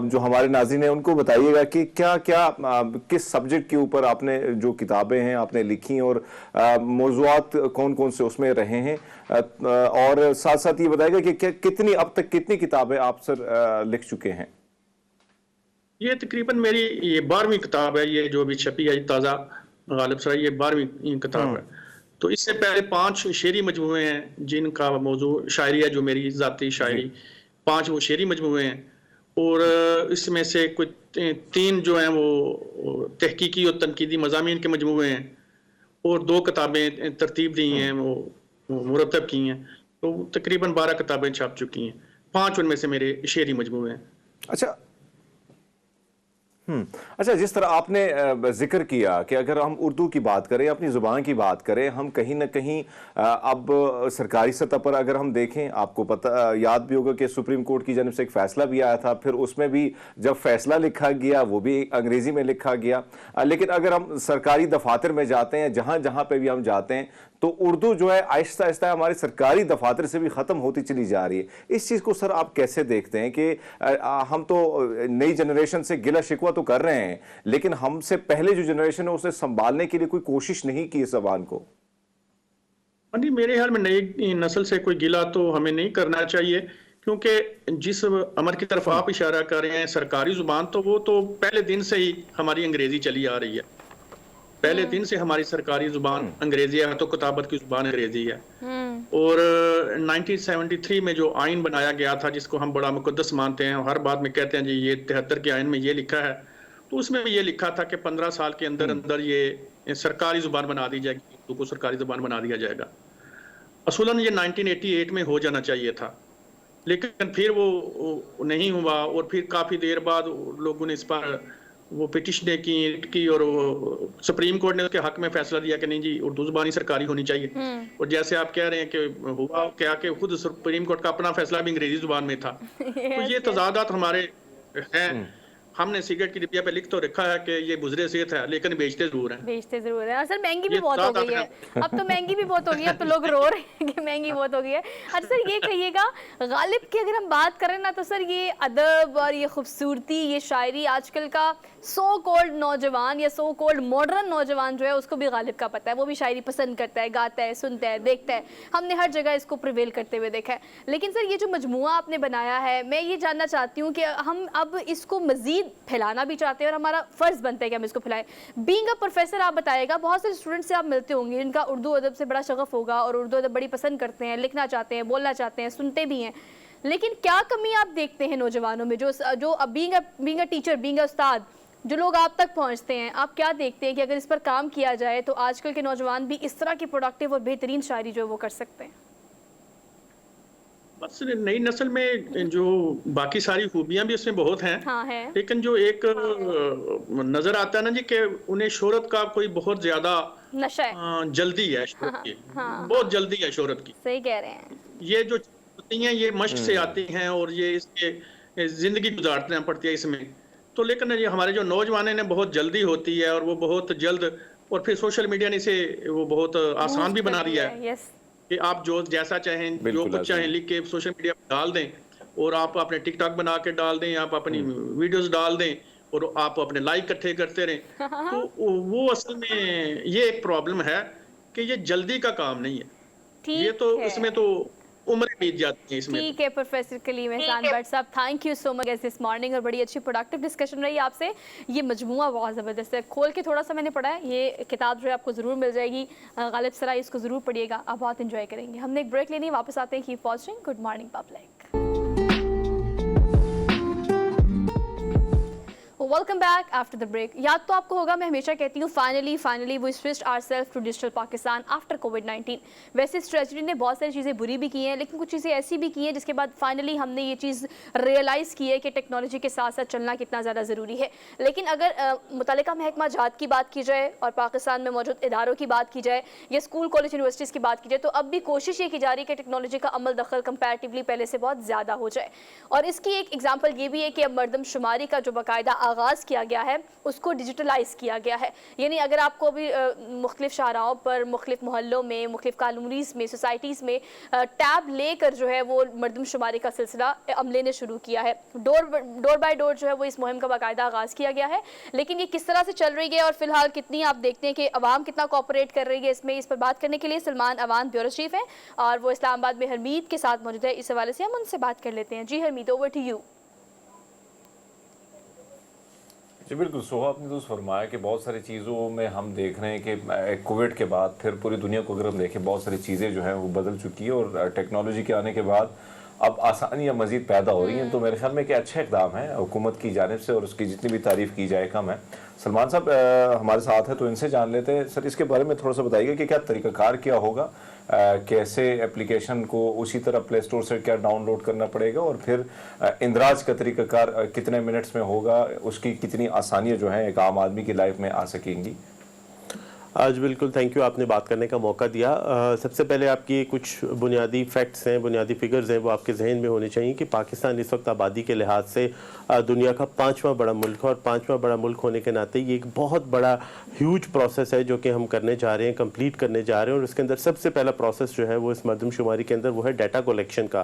जो हमारे नाज़रीन हैं उनको बताइएगा कि क्या क्या किस सब्जेक्ट के ऊपर आपने जो किताबें हैं आपने लिखी और मौज़ूआत कौन कौन से उसमें रहे हैं, और साथ साथ ये बताइएगा कि कितनी अब तक कितनी किताबें आप सर लिख चुके हैं। ये तकरीबन मेरी ये 12वीं किताब है, ये जो अभी छपी है ताज़ा गालिब सराय, ये 12वीं किताब है। तो इससे पहले 5 शेरी मजमूए हैं जिनका मौजू शायरी है, जो मेरी ज़ाती शायरी, 5 वो शेरी मजमूए हैं, और इसमें से कुछ 3 जो हैं वो तहकीकी और तनकीदी मज़ामीन के मजमूए हैं, और 2 किताबें तरतीब दी हैं, वो मुरतब की हैं। तो तकरीबन 12 किताबें छप चुकी हैं, 5 उनमें से मेरे शेरी मजमूए हैं। अच्छा, जिस तरह आपने जिक्र किया कि अगर हम उर्दू की बात करें, अपनी ज़ुबान की बात करें, हम कहीं ना कहीं अब सरकारी सतह पर अगर हम देखें, आपको पता याद भी होगा कि सुप्रीम कोर्ट की जानिब से एक फ़ैसला भी आया था, फिर उसमें भी जब फ़ैसला लिखा गया वो भी अंग्रेज़ी में लिखा गया। लेकिन अगर हम सरकारी दफातर में जाते हैं, जहाँ जहाँ पे भी हम जाते हैं, तो उर्दू जो है आहिस्ता आहिस्ता हमारे सरकारी दफातर से भी ख़त्म होती चली जा रही है। इस चीज़ को सर आप कैसे देखते हैं कि हम तो नई जनरेशन से गिला शिकवा तो कर रहे हैं, लेकिन हमसे पहले जो जनरेशन है उसे संभालने के लिए कोई कोशिश नहीं की इस ज़बान को? नहीं, मेरे ख्याल में नई नस्ल से कोई गिला तो हमें नहीं करना चाहिए, क्योंकि जिस अमर की तरफ आप इशारा कर रहे हैं, सरकारी ज़ुबान, तो वो तो पहले दिन से ही हमारी अंग्रेज़ी चली आ रही है। पहले दिन से हमारी सरकारी ज़ुबान अंग्रेज़ी है, तो किताबत की ज़ुबान अंग्रेज़ी है। और 1973 में जो आइन बनाया गया था, जिसको हम बड़ा मुकद्दस मानते हैं, हर बात में कहते हैं जी ये 73 के आइन में ये लिखा है, तो उसमें भी ये लिखा था कि 15 साल के अंदर अंदर ये सरकारी ज़ुबान बना दी जाएगी, उर्दू को सरकारी ज़ुबान बना दिया जाएगा। असूलन ये 1988 में हो जाना चाहिए था, लेकिन फिर वो नहीं हुआ, और फिर काफ़ी देर बाद लोगों ने इस पर वो पिटिशनें की और सुप्रीम कोर्ट ने उसके हक में फैसला दिया कि नहीं जी उर्दू ज़ुबान ही सरकारी होनी चाहिए। और जैसे आप कह रहे हैं कि हुआ क्या कि खुद सुप्रीम कोर्ट का अपना फैसला भी अंग्रेजी ज़ुबान में था। तो ये तजादात हमारे हैं। हमने सिगरेट की डिब्बिया पे लिख तो रखा है कि ये बुज़रे सेहत है, लेकिन बेचते जरूर हैं। और सर महंगी भी बहुत हो गई है, अब तो महंगी भी बहुत हो गई है, अब तो लोग रो रहे हैं कि महंगी बहुत हो गई है। अच्छा सर ये कहिएगा, गालिब की अगर हम बात करें ना, तो सर ये अदब और ये खूबसूरती, ये शायरी आजकल का सो कॉल्ड नौजवान या सो कॉल्ड मॉडर्न नौजवान जो है उसको भी गालिब का पता है, वो भी शायरी पसंद करता है, गाता है, सुनता है, देखता है। हमने हर जगह इसको प्रिवेल करते हुए देखा है। लेकिन सर ये जो मजमुआ आपने बनाया है, मैं ये जानना चाहती हूँ कि हम अब इसको मजीद फैलाना भी चाहते हैं और हमारा फ़र्ज़ बनता है कि हम इसको फैलाएं। बीइंग अ प्रोफेसर आप बताइएगा, बहुत सारे स्टूडेंट से आप मिलते होंगे जिनका उर्दू अदब से बड़ा शगफ होगा और उर्दू अदब बड़ी पसंद करते हैं, लिखना चाहते हैं, बोलना चाहते हैं, सुनते भी हैं, लेकिन क्या कमी आप देखते हैं नौजवानों में, जो being a teacher, being a उस्ताद, जो लोग आप तक पहुंचते हैं, आप क्या देखते हैं कि अगर इस पर काम किया जाए तो आजकल के नौजवान भी इस तरह की प्रोडक्टिव और बेहतरीन शायरी जो है वो कर सकते हैं? बस नई नस्ल में जो बाकी सारी खूबियां भी उसमें बहुत हैं, हाँ है। लेकिन जो एक नजर आता है ना जी कि उन्हें शोहरत का कोई बहुत ज्यादा नशा है, जल्दी है शोहरत की, बहुत जल्दी है शोहरत की। सही कह रहे हैं। ये जो होती हैं ये मश्क से आती हैं और ये इसके जिंदगी गुजारना पड़ती है इसमें। तो लेकिन ये हमारे जो नौजवान ने बहुत जल्दी होती है और वो बहुत जल्द, और फिर सोशल मीडिया ने इसे वो बहुत आसान भी बना दिया है कि आप जो जैसा चाहें, जो कुछ चाहें लिख के सोशल मीडिया पर डाल दें, और आप अपने टिकटॉक बना के डाल दें, आप अपनी वीडियोस डाल दें, और आप अपने लाइक इकट्ठे करते रहें। तो वो असल में ये एक प्रॉब्लम है कि ये जल्दी का काम नहीं है, ये तो इसमें तो उम्र बीत जाती है इसमें। ठीक है प्रोफेसर कलीम एहसान भट्ट साहब, thank you so much this morning, और बड़ी अच्छी प्रोडक्टिव डिस्कशन रही आपसे। ये मजमुआ बहुत ज़बरदस्त है, खोल के थोड़ा सा मैंने पढ़ा है, ये किताब जो है आपको ज़रूर मिल जाएगी, गालिब सराय, इसको ज़रूर पढ़िएगा, आप बहुत इंजॉय करेंगे। हमने एक ब्रेक लेनी, वापस आते हैं, keep watching good morning public. Welcome back after the break. याद तो आपको होगा, मैं हमेशा कहती हूँ finally we switched ourselves to digital Pakistan after कोविड-19। वैसे इस ट्रेजेडी ने बहुत सारी चीज़ें बुरी भी की हैं, लेकिन कुछ चीज़ें ऐसी भी की हैं जिसके बाद फाइनली हमने ये चीज़ रियलाइज़ की है कि टेक्नोलॉजी के साथ साथ चलना कितना ज़्यादा ज़रूरी है। लेकिन अगर मुतल्लिका महकमा जात की बात की जाए और पाकिस्तान में मौजूद इदारों की बात की जाए या स्कूल कॉलेज यूनिवर्सिटीज़ की बात की जाए, तो अब भी कोशिश ये की जा रही है कि टेक्नोलॉजी का अमल दखल कंपैरेटिवली पहले से बहुत ज़्यादा हो जाए। और इसकी एक एग्जाम्पल ये भी है कि अब मरदमशुमारी का जो बाकायदा आगाज़ किया गया है उसको डिजिटलाइज किया गया है। यानी अगर आपको भी मुख्तलिफ शाहराओं पर, मुख्तलिफ मोहल्लों में, मुख्तलिफ कॉलोनीज़ में, सोसाइटीज़ में टैब लेकर जो है वो मरदमशुमारी का सिलसिला अमले ने शुरू किया है। डोर बाय डोर जो है वो इस मुहिम का बाकायदा आगाज़ किया गया है। लेकिन ये किस तरह से चल रही है और फिलहाल कितनी आप देखते हैं कि अवाम कितना कोऑपरेट कर रही है इसमें, इस पर बात करने के लिए सलमान अवान ब्यूरो चीफ हैं और वो इस्लामाबाद में हरमीत के साथ मौजूद है। इस हवाले से हम उनसे बात कर लेते हैं। जी हरमीत, ओवर टू यू। जी बिल्कुल, सोहा आपने तो फरमाया कि बहुत सारी चीज़ों में हम देख रहे हैं कि कोविड के बाद फिर पूरी दुनिया को अगर हम देखें, बहुत सारी चीज़ें जो हैं वो बदल चुकी है और टेक्नोलॉजी के आने के बाद अब आसानियाँ मज़ीद पैदा हो रही हैं। तो मेरे ख्याल में कि अच्छा इक़दाम है हुकूमत की जानिब से और उसकी जितनी भी तारीफ़ की जाए कम है। सलमान साहब हमारे साथ है तो इनसे जान लेते हैं। सर, इसके बारे में थोड़ा सा बताइएगा कि क्या तरीक़ाकार क्या होगा, कैसे एप्लीकेशन को उसी तरह प्ले स्टोर से क्या डाउनलोड करना पड़ेगा और फिर इंदराज का तरीक़ाकार कितने मिनट्स में होगा, उसकी कितनी आसानियाँ जो हैं एक आम आदमी की लाइफ में आ सकेंगी। आज बिल्कुल थैंक यू, आपने बात करने का मौका दिया। सबसे पहले आपकी कुछ बुनियादी फैक्ट्स हैं, बुनियादी फिगर्स हैं, वो आपके जहन में होने चाहिए कि पाकिस्तान इस वक्त आबादी के लिहाज से दुनिया का 5वां बड़ा मुल्क है और 5वां बड़ा मुल्क होने के नाते ये एक बहुत बड़ा ह्यूज प्रोसेस है जो कि हम करने जा रहे हैं, कंप्लीट करने जा रहे हैं। और उसके अंदर सबसे पहला प्रोसेस जो है वो इस मरदमशुमारी के अंदर वो है डाटा कलेक्शन का।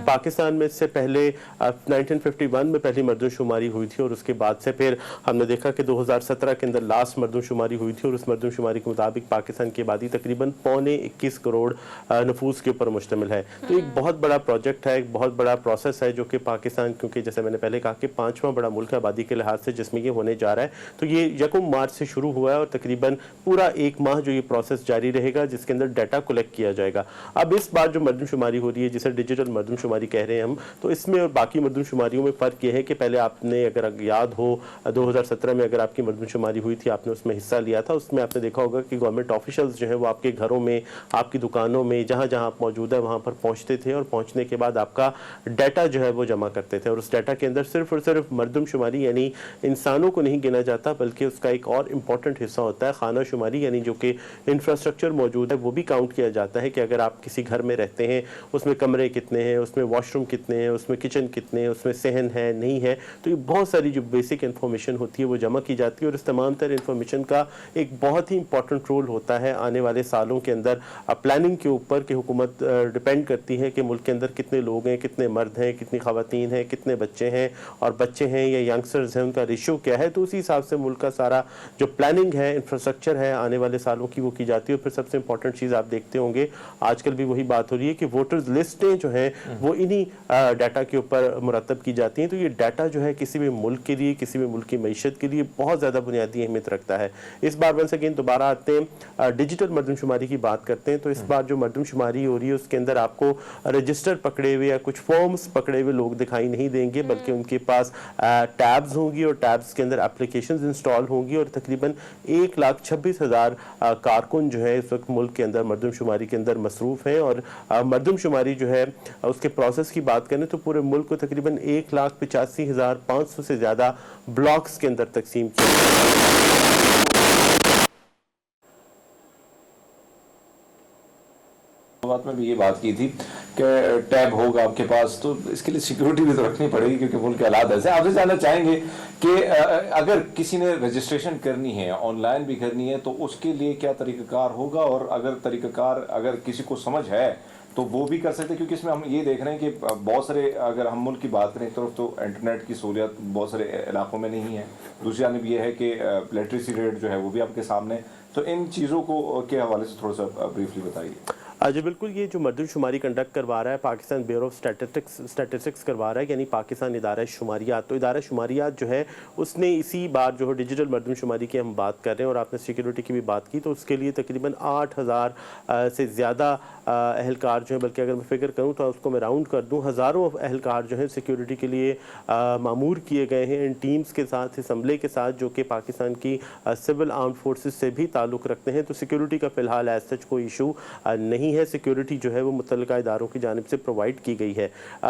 पाकिस्तान में इससे पहले 1951 में पहली मरदमशुमारी हुई थी और उसके बाद से फिर हमने देखा कि 2017 के अंदर लास्ट मरदमशुमारी हुई थी और उस मरदमशुमारी के मुताबिक पाकिस्तान की आबादी तकरीबन 21 करोड़ नफूस के ऊपर मुश्तमिल है। तो एक बहुत बड़ा प्रोजेक्ट है, एक बहुत बड़ा प्रोसेस है जो कि पाकिस्तान, क्योंकि जैसे मैंने पहले कहा कि 5वां बड़ा मुल्क आबादी के लिहाज से जिसमें ये होने जा रहा है, तो ये 1 मार्च से शुरू हुआ है और तकरीबन पूरा 1 माह जो ये प्रोसेस जारी रहेगा जिसके अंदर डाटा कलेक्ट किया जाएगा। अब इस बार जो मरदमशुमारी हो रही है जिसे डिजिटल मरदमशुमारी कह रहे हैं हम, तो इसमें और बाकी मरदमशुमारियों में फ़र्क ये है कि पहले आपने अगर याद हो 2017 में अगर आपकी मरदमशुमारी हुई थी, आपने उसमें हिस्सा लिया था, उसमें आपने देखा होगा कि गवर्नमेंट ऑफिशियल्स जो है वो आपके घरों में, आपकी दुकानों में, जहाँ जहाँ आप मौजूद है वहाँ पर पहुँचते थे और पहुँचने के बाद आपका डाटा जो है वो जमा करते थे। और उस डाटा के अंदर सिर्फ और सिर्फ मरदमशुमारी यानी इंसानों को नहीं गिना जाता, बल्कि उसका एक और इम्पॉर्टेंट हिस्सा होता है खाना शुमारी, यानी जो कि इंफ्रास्ट्रक्चर मौजूद है वो भी काउंट किया जाता है कि अगर आप किसी घर में रहते हैं उसमें कमरे कितने हैं, उसमें वॉशरूम कितने हैं, उसमें किचन कितने हैं, उसमें सहन है नहीं है। तो ये बहुत सारी जो बेसिक इन्फॉर्मेशन होती है वो जमा की जाती है और इस तमाम तरह इन्फॉर्मेशन का एक बहुत ही इंपॉर्टेंट रोल होता है आने वाले सालों के अंदर प्लानिंग के ऊपर कि हुकूमत डिपेंड करती है कि मुल्क के अंदर कितने लोग हैं, कितने मर्द हैं, कितनी ख़वातीन हैं, कितने बच्चे हैं और बच्चे हैं या यंगस्टर्स हैं, उनका रेशियो क्या है। तो उसी हिसाब से मुल्क का सारा जो प्लानिंग है, इंफ्रास्ट्रक्चर है आने वाले सालों की, वो की जाती है। फिर सबसे इंपॉर्टेंट चीज़ आप देखते होंगे आजकल भी वही बात हो रही है कि वोटर्स लिस्टें जो हैं वो इन्हीं डाटा के ऊपर मुरतब की जाती हैं। तो ये डाटा जो है किसी भी मुल्क के लिए, किसी भी मुल्क की मईशत के लिए बहुत ज़्यादा बुनियादी अहमियत रखता है। इस बार वंस अगेन दोबारा आते हैं डिजिटल मरदमशुमारी की बात करते हैं। तो इस बार जो मरदमशुमारी हो रही है उसके अंदर आपको रजिस्टर पकड़े हुए या कुछ फॉर्म्स पकड़े हुए लोग दिखाई नहीं देंगे, बल्कि उनके पास टैब्स होंगी और टैब्स के अंदर एप्लीकेशंस इंस्टॉल होंगी और तकरीबन 1,26,000 कारकुन जो है इस वक्त मुल्क के अंदर मरदमशुमारी के अंदर मसरूफ़ हैं। और मरदमशुमारी जो है उसके प्रोसेस की बात करें तो पूरे मुल्क को तकरीबन 1,85,500 से ज़्यादा ब्लॉक्स के अंदर तकसीम किया। बात में भी ये बात की थी कि टैब होगा आपके पास, तो इसके लिए सिक्योरिटी भी तो रखनी पड़ेगी क्योंकि मुल्क के हालात ऐसे। आपसे जानना चाहेंगे कि अगर किसी ने रजिस्ट्रेशन करनी है, ऑनलाइन भी करनी है, तो उसके लिए क्या तरीक़ाकार होगा और अगर तरीक़ाकार अगर किसी को समझ है तो वो भी कर सकते हैं, क्योंकि इसमें हम ये देख रहे हैं कि बहुत सारे, अगर हम मुल्क की बात करें एक तरफ तो इंटरनेट की सहूलियत बहुत सारे इलाकों में नहीं है, दूसरी जानब ये है कि लिटरेसी रेट जो है वो भी आपके सामने। तो इन चीज़ों को के हवाले से थोड़ा सा ब्रीफली बताइए। जी बिल्कुल, ये जो मरदमशुमारी कंडक्ट करवा रहा है पाकिस्तान ब्यूरो ऑफ स्टैटिस्टिक्स करवा रहा है, यानी पाकिस्तान इदारा शुमारियात। तो इदारा शुमारियात जो है उसने इसी बार जो है डिजिटल मरदमशुमारी की हम बात कर रहे हैं और आपने सिक्योरिटी की भी बात की, तो उसके लिए तकरीबन 8000 से ज़्यादा अहलकार जो है, बल्कि अगर मैं फिक्र करूँ तो उसको मैं राउंड कर दूँ, हज़ारों अहलकार जो है सिक्योरिटी के लिए मामूर किए गए हैं इन टीम्स के साथ, इस अमले के साथ जो कि पाकिस्तान की सिविल आर्म्ड फोर्सेस से भी ताल्लुक़ रखते हैं। तो सिक्योरिटी का फ़िलहाल एज सच कोई इशू नहीं है, सिक्योरिटी जो है वो मुतल्लिका इदारों की जानिब से प्रोवाइड की गई है।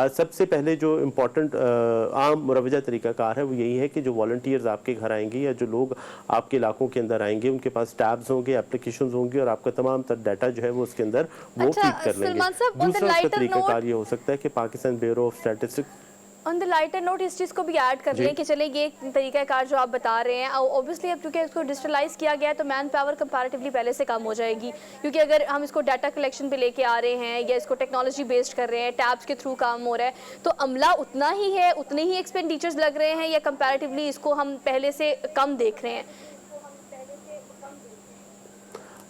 सबसे पहले जो इम्पोर्टेंट आम मुरवजा तरीक़ाकार है वो यही है कि जो वॉलंटियर्स आपके घर आएंगे या जो लोग आपके इलाकों के अंदर आएंगे उनके पास टैब्स होंगे, एप्लीकेशन होंगी और आपका तमाम तर डाटा जो है वो उसके अंदर वो फीड कर लेंगे। दूसरा उसका तरीक़ाकार ये हो सकता है कि Pakistan bureau of statistics on the lighter note इस चीज़ को भी ऐड कर लें कि चले ये तरीका कार जो आप बता रहे हैं, ऑब्वियसली अब क्योंकि इसको डिजिटलाइज किया गया है तो मैन पावर कंपैरेटिवली पहले से कम हो जाएगी, क्योंकि अगर हम इसको डाटा कलेक्शन पे लेके आ रहे हैं या इसको टेक्नोलॉजी बेस्ड कर रहे हैं, टैब्स के थ्रू काम हो रहा है, तो अमला उतना ही है, उतने ही एक्सपेंडिचर्स लग रहे हैं या कंपैरेटिवली इसको हम पहले से कम देख रहे हैं?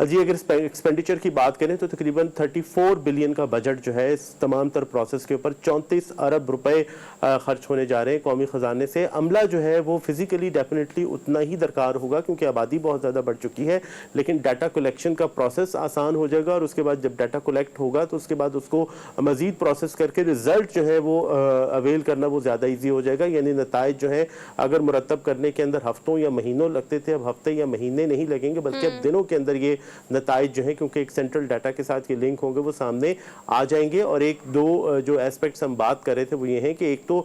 जी अगर एक्सपेंडिचर की बात करें तो तकरीबन 34 बिलियन का बजट जो है इस तमाम तर प्रोसेस के ऊपर 34 अरब रुपए खर्च होने जा रहे हैं कौमी ख़जाने से। अमला जो है वो फिजिकली डेफिनेटली उतना ही दरकार होगा क्योंकि आबादी बहुत ज़्यादा बढ़ चुकी है, लेकिन डाटा कलेक्शन का प्रोसेस आसान हो जाएगा और उसके बाद जब डाटा कलेक्ट होगा तो उसके बाद उसको मज़ीद प्रोसेस करके रिजल्ट जो है वो अवेल करना वो ज़्यादा ईजी हो जाएगा। यानी नताइज जो है अगर मुरतब करने के अंदर हफ्तों या महीनों लगते थे, अब हफ्ते या महीने नहीं लगेंगे बल्कि अब दिनों के अंदर ये नताइज जो है क्योंकि एक सेंट्रल डाटा के साथ ये लिंक होंगे वो सामने आ जाएंगे। और एक दो जो एस्पेक्ट्स हम बात कर रहे थे वो ये हैं कि एक तो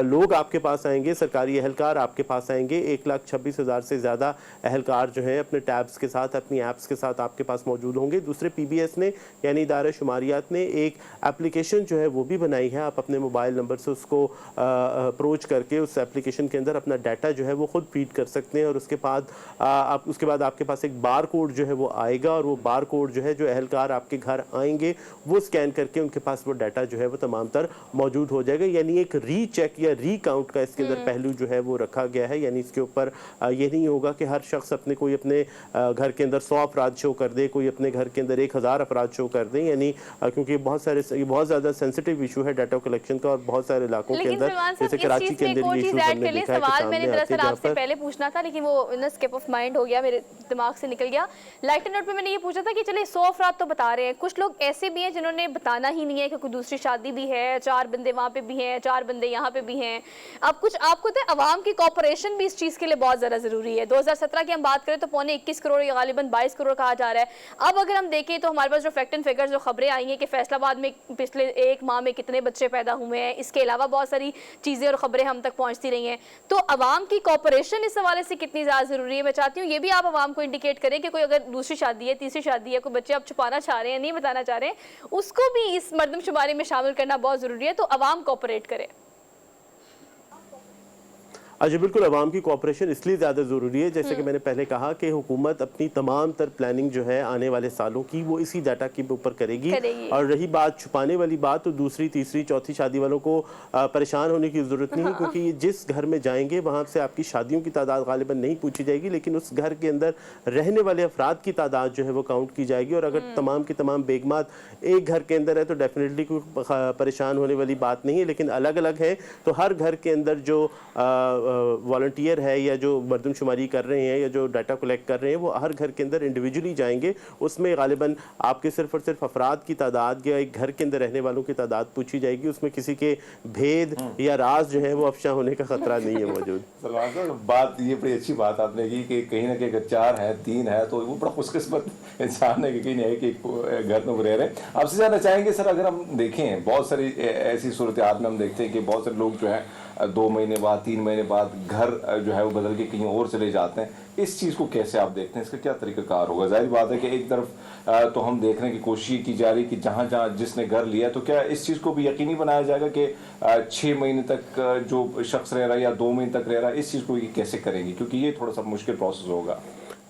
लोग आपके पास आएंगे, सरकारी अहलकार आपके पास आएंगे, 1,26,000 से ज़्यादा अहलकार जो है अपने टैब्स के साथ, अपनी ऐप्स के साथ आपके पास मौजूद होंगे। दूसरे PBS ने यानी इदारा शुमारियात ने एक एप्लीकेशन जो है वो भी बनाई है, आप अपने मोबाइल नंबर से उसको अप्रोच करके उस एप्लीकेशन के अंदर अपना डाटा जो है वो खुद फीड कर सकते हैं और उसके बाद आपके पास एक बार कोड जो है वो आएगा और वो बार कोड जो है जो अहलकार आपके घर आएंगे वो स्कैन करके उनके पास वो डाटा जो है वो तमाम तर मौजूद हो जाएगा। यानी एक रीचेक या रीकाउंट का इसके अंदर पहलू जो है वो रखा गया है। यानी इसके ऊपर ये नहीं होगा कि हर शख्स अपने कोई अपने घर के अंदर 100 अफराद शो कर दे, कोई अपने घर के अंदर 1000 अफराद शो कर दे। यानी क्योंकि बहुत ज़्यादा सेंसिटिव इशू है डाटा कलेक्शन का और बहुत सारे इलाकों के अंदर जैसे कराची के अंदर ये इशू सवाल मैंने दरअसल आपसे पहले पूछना था लेकिन वो स्किप ऑफ माइंड हो गया, मेरे दिमाग से निकल गया। लाइटर नोट पे मैंने ये पूछा था कि चले 100 अफराद तो बता रहे हैं, कुछ लोग ऐसे भी हैं जिन्होंने बताना ही नहीं है कि कोई दूसरी शादी भी है, 4 बंदे वहाँ पे भी हैं, 4 बंदे यहाँ पे भी हैं। अब कुछ आपको तो अवाम की कॉपरेशन भी इस चीज़ के लिए बहुत ज़्यादा ज़रूरी है। 2017 की हम बात करें तो 21 करोड़ या गालिबन 22 करोड़ कहा जा रहा है। अब अगर हम देखें तो हमारे पास जो फैक्ट एंड फिगर्स जो खबरें आई हैं कि फैसलाबाद में पिछले 1 माह में कितने बच्चे पैदा हुए हैं, इसके अलावा बहुत सारी चीज़ें और खबरें हम तक पहुँचती रही हैं। तो अवाम की कॉपरेशन इस हवाले से कितनी ज़्यादा ज़रूरी है, मैं चाहती हूँ ये भी आप अवाम को इंडिकेट करें कि कोई अगर दूसरी शादी है, तीसरी शादी है, कोई बच्चे आप छुपाना चाह रहे हैं, नहीं बताना चाह रहे हैं, उसको भी इस मर्दमशुमारी में शामिल करना बहुत ज़रूरी है। तो अवाम कोऑपरेट करे। अच्छा बिल्कुल, अवाम की कोऑपरेशन इसलिए ज़्यादा ज़रूरी है जैसे कि मैंने पहले कहा कि हुकूमत अपनी तमाम तर प्लानिंग जो है आने वाले सालों की वो इसी डाटा के ऊपर करेगी। और रही बात छुपाने वाली बात, तो दूसरी तीसरी चौथी शादी वालों को परेशान होने की ज़रूरत नहीं है क्योंकि जिस घर में जाएंगे वहाँ से आपकी शादियों की तादाद गालिबन नहीं पूछी जाएगी, लेकिन उस घर के अंदर रहने वाले अफराद की तादाद जो है वो काउंट की जाएगी। और अगर तमाम की तमाम बेगमात एक घर के अंदर है तो डेफिनेटली कोई परेशान होने वाली बात नहीं है, लेकिन अलग अलग है तो हर घर के अंदर जो वॉलंटियर है या जो मरदमशुमारी कर रहे हैं या जो डाटा कलेक्ट कर रहे हैं वो हर घर के अंदर इंडिविजुअली जाएंगे। उसमें गालिबन आपके सिर्फ और सिर्फ अफराद की तादाद या एक घर के अंदर रहने वालों की तादाद पूछी जाएगी, उसमें किसी के भेद या राज जो है वो अफशा होने का खतरा नहीं है मौजूद। सलमान साहब, बात ये बड़ी अच्छी बात आपने की कि कहीं ना कहीं अगर 4 है 3 है तो वो बड़ा खुशकिस्मत इंसान है कि कहीं नहीं कि घर में वो रह रहे हैं। आपसे जानना चाहेंगे सर, अगर हम देखें बहुत सारी ऐसी सूरत हाल में हम देखते हैं कि बहुत सारे लोग जो है 2 महीने बाद 3 महीने बाद घर जो है वो बदल के कहीं और चले जाते हैं, इस चीज़ को कैसे आप देखते हैं, इसका क्या तरीक़ाकार होगा? जाहिर बात है कि एक तरफ तो हम देखने की कोशिश की जा रही कि जहाँ जहाँ जिसने घर लिया, तो क्या इस चीज़ को भी यकीनी बनाया जाएगा कि 6 महीने तक जो शख्स रह रहा है या 2 महीने तक रह रहा है, इस चीज़ को ये कैसे करेंगे, क्योंकि ये थोड़ा सा मुश्किल प्रोसेस होगा।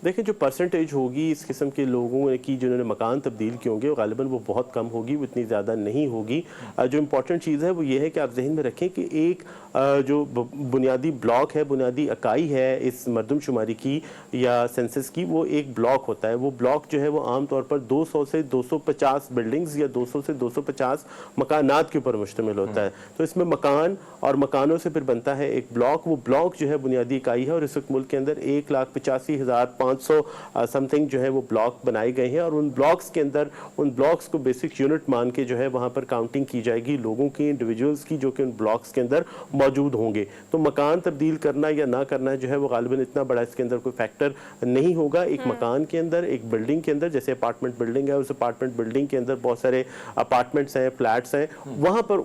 देखिए जो परसेंटेज होगी इस किस्म के लोगों की जिन्होंने मकान तब्दील किए होंगे गालिबन वो बहुत कम होगी, वो इतनी ज़्यादा नहीं होगी। जो इम्पोर्टेंट चीज़ है वो ये है कि आप जहन में रखें कि एक जो बुनियादी ब्लॉक है, बुनियादी इकाई है इस मरदमशुमारी की या सेंसस की, वो एक ब्लॉक होता है। वो ब्लॉक जो है वो आमतौर पर 200 से 250 बिल्डिंग्स या 200 से 250 मकानात के ऊपर मुश्तमिल होता है। तो इसमें मकान और मकानों से फिर बनता है एक ब्लॉक। वो ब्लॉक जो है बुनियादी इकाई है और इस वक्त मुल्क के अंदर 1,85,500 समथिंग जो है वो ब्लॉक बनाए गए हैं और उन ब्लॉक्स के अंदर उन ब्लॉक्स को बेसिक यूनिट मान के जो है वहाँ पर काउंटिंग की जाएगी लोगों की, इंडिविजुअल्स की, जो कि उन ब्लॉक्स के अंदर मौजूद होंगे। तो मकान तब्दील करना या ना करना जो है वो गालिबन इतना बड़ा इसके अंदर कोई फैक्टर नहीं होगा। एक मकान के अंदर, एक बिल्डिंग के अंदर, जैसे अपार्टमेंट बिल्डिंग है, उस अपार्टमेंट बिल्डिंग के अंदर बहुत सारे अपार्टमेंट्स हैं, फ्लैट्स हैं, वहाँ पर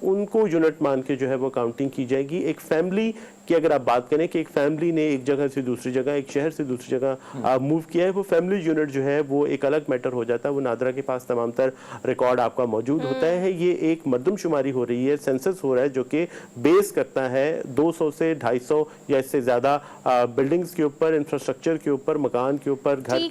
उनको यूनिट मान के जो है वो काउंटिंग की जाएगी। एक फैमिली कि अगर आप बात करें कि एक फैमिली ने एक जगह से दूसरी जगह, एक शहर से दूसरी जगह मूव किया है, वो फैमिली यूनिट जो है वो एक अलग मैटर हो जाता है। वो नादरा के पास तमाम तर रिकॉर्ड आपका मौजूद होता है। ये एक मरदमशुमारी हो रही है, सेंसस हो रहा है जो कि बेस करता है 200 से 250 या इससे ज़्यादा बिल्डिंग्स के ऊपर, इंफ्रास्ट्रक्चर के ऊपर, मकान के ऊपर, घर के ऊपर।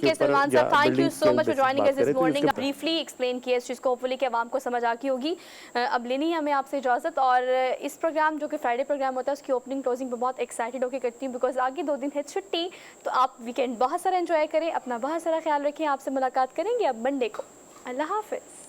Thank you so much for joining us this morning. Briefly explain किया इस चीज़ को, होपफुली कि आवाम को समझ आ गई होगी। अब लेनी है हमें आपसे इजाज़त, और इस प्रोग्राम जो कि फ्राइडे प्रोग्राम होता है उसकी ओपनिंग क्लोजिंग पर बहुत एक्साइटेड होकर करती हूँ, बिकॉज आगे 2 दिन है छुट्टी, तो आप वीकेंड बहुत सारा एंजॉय करें, अपना बहुत सारा ख्याल रखें। आपसे मुलाकात करेंगे अब मंडे को। अल्लाह हाफिज़।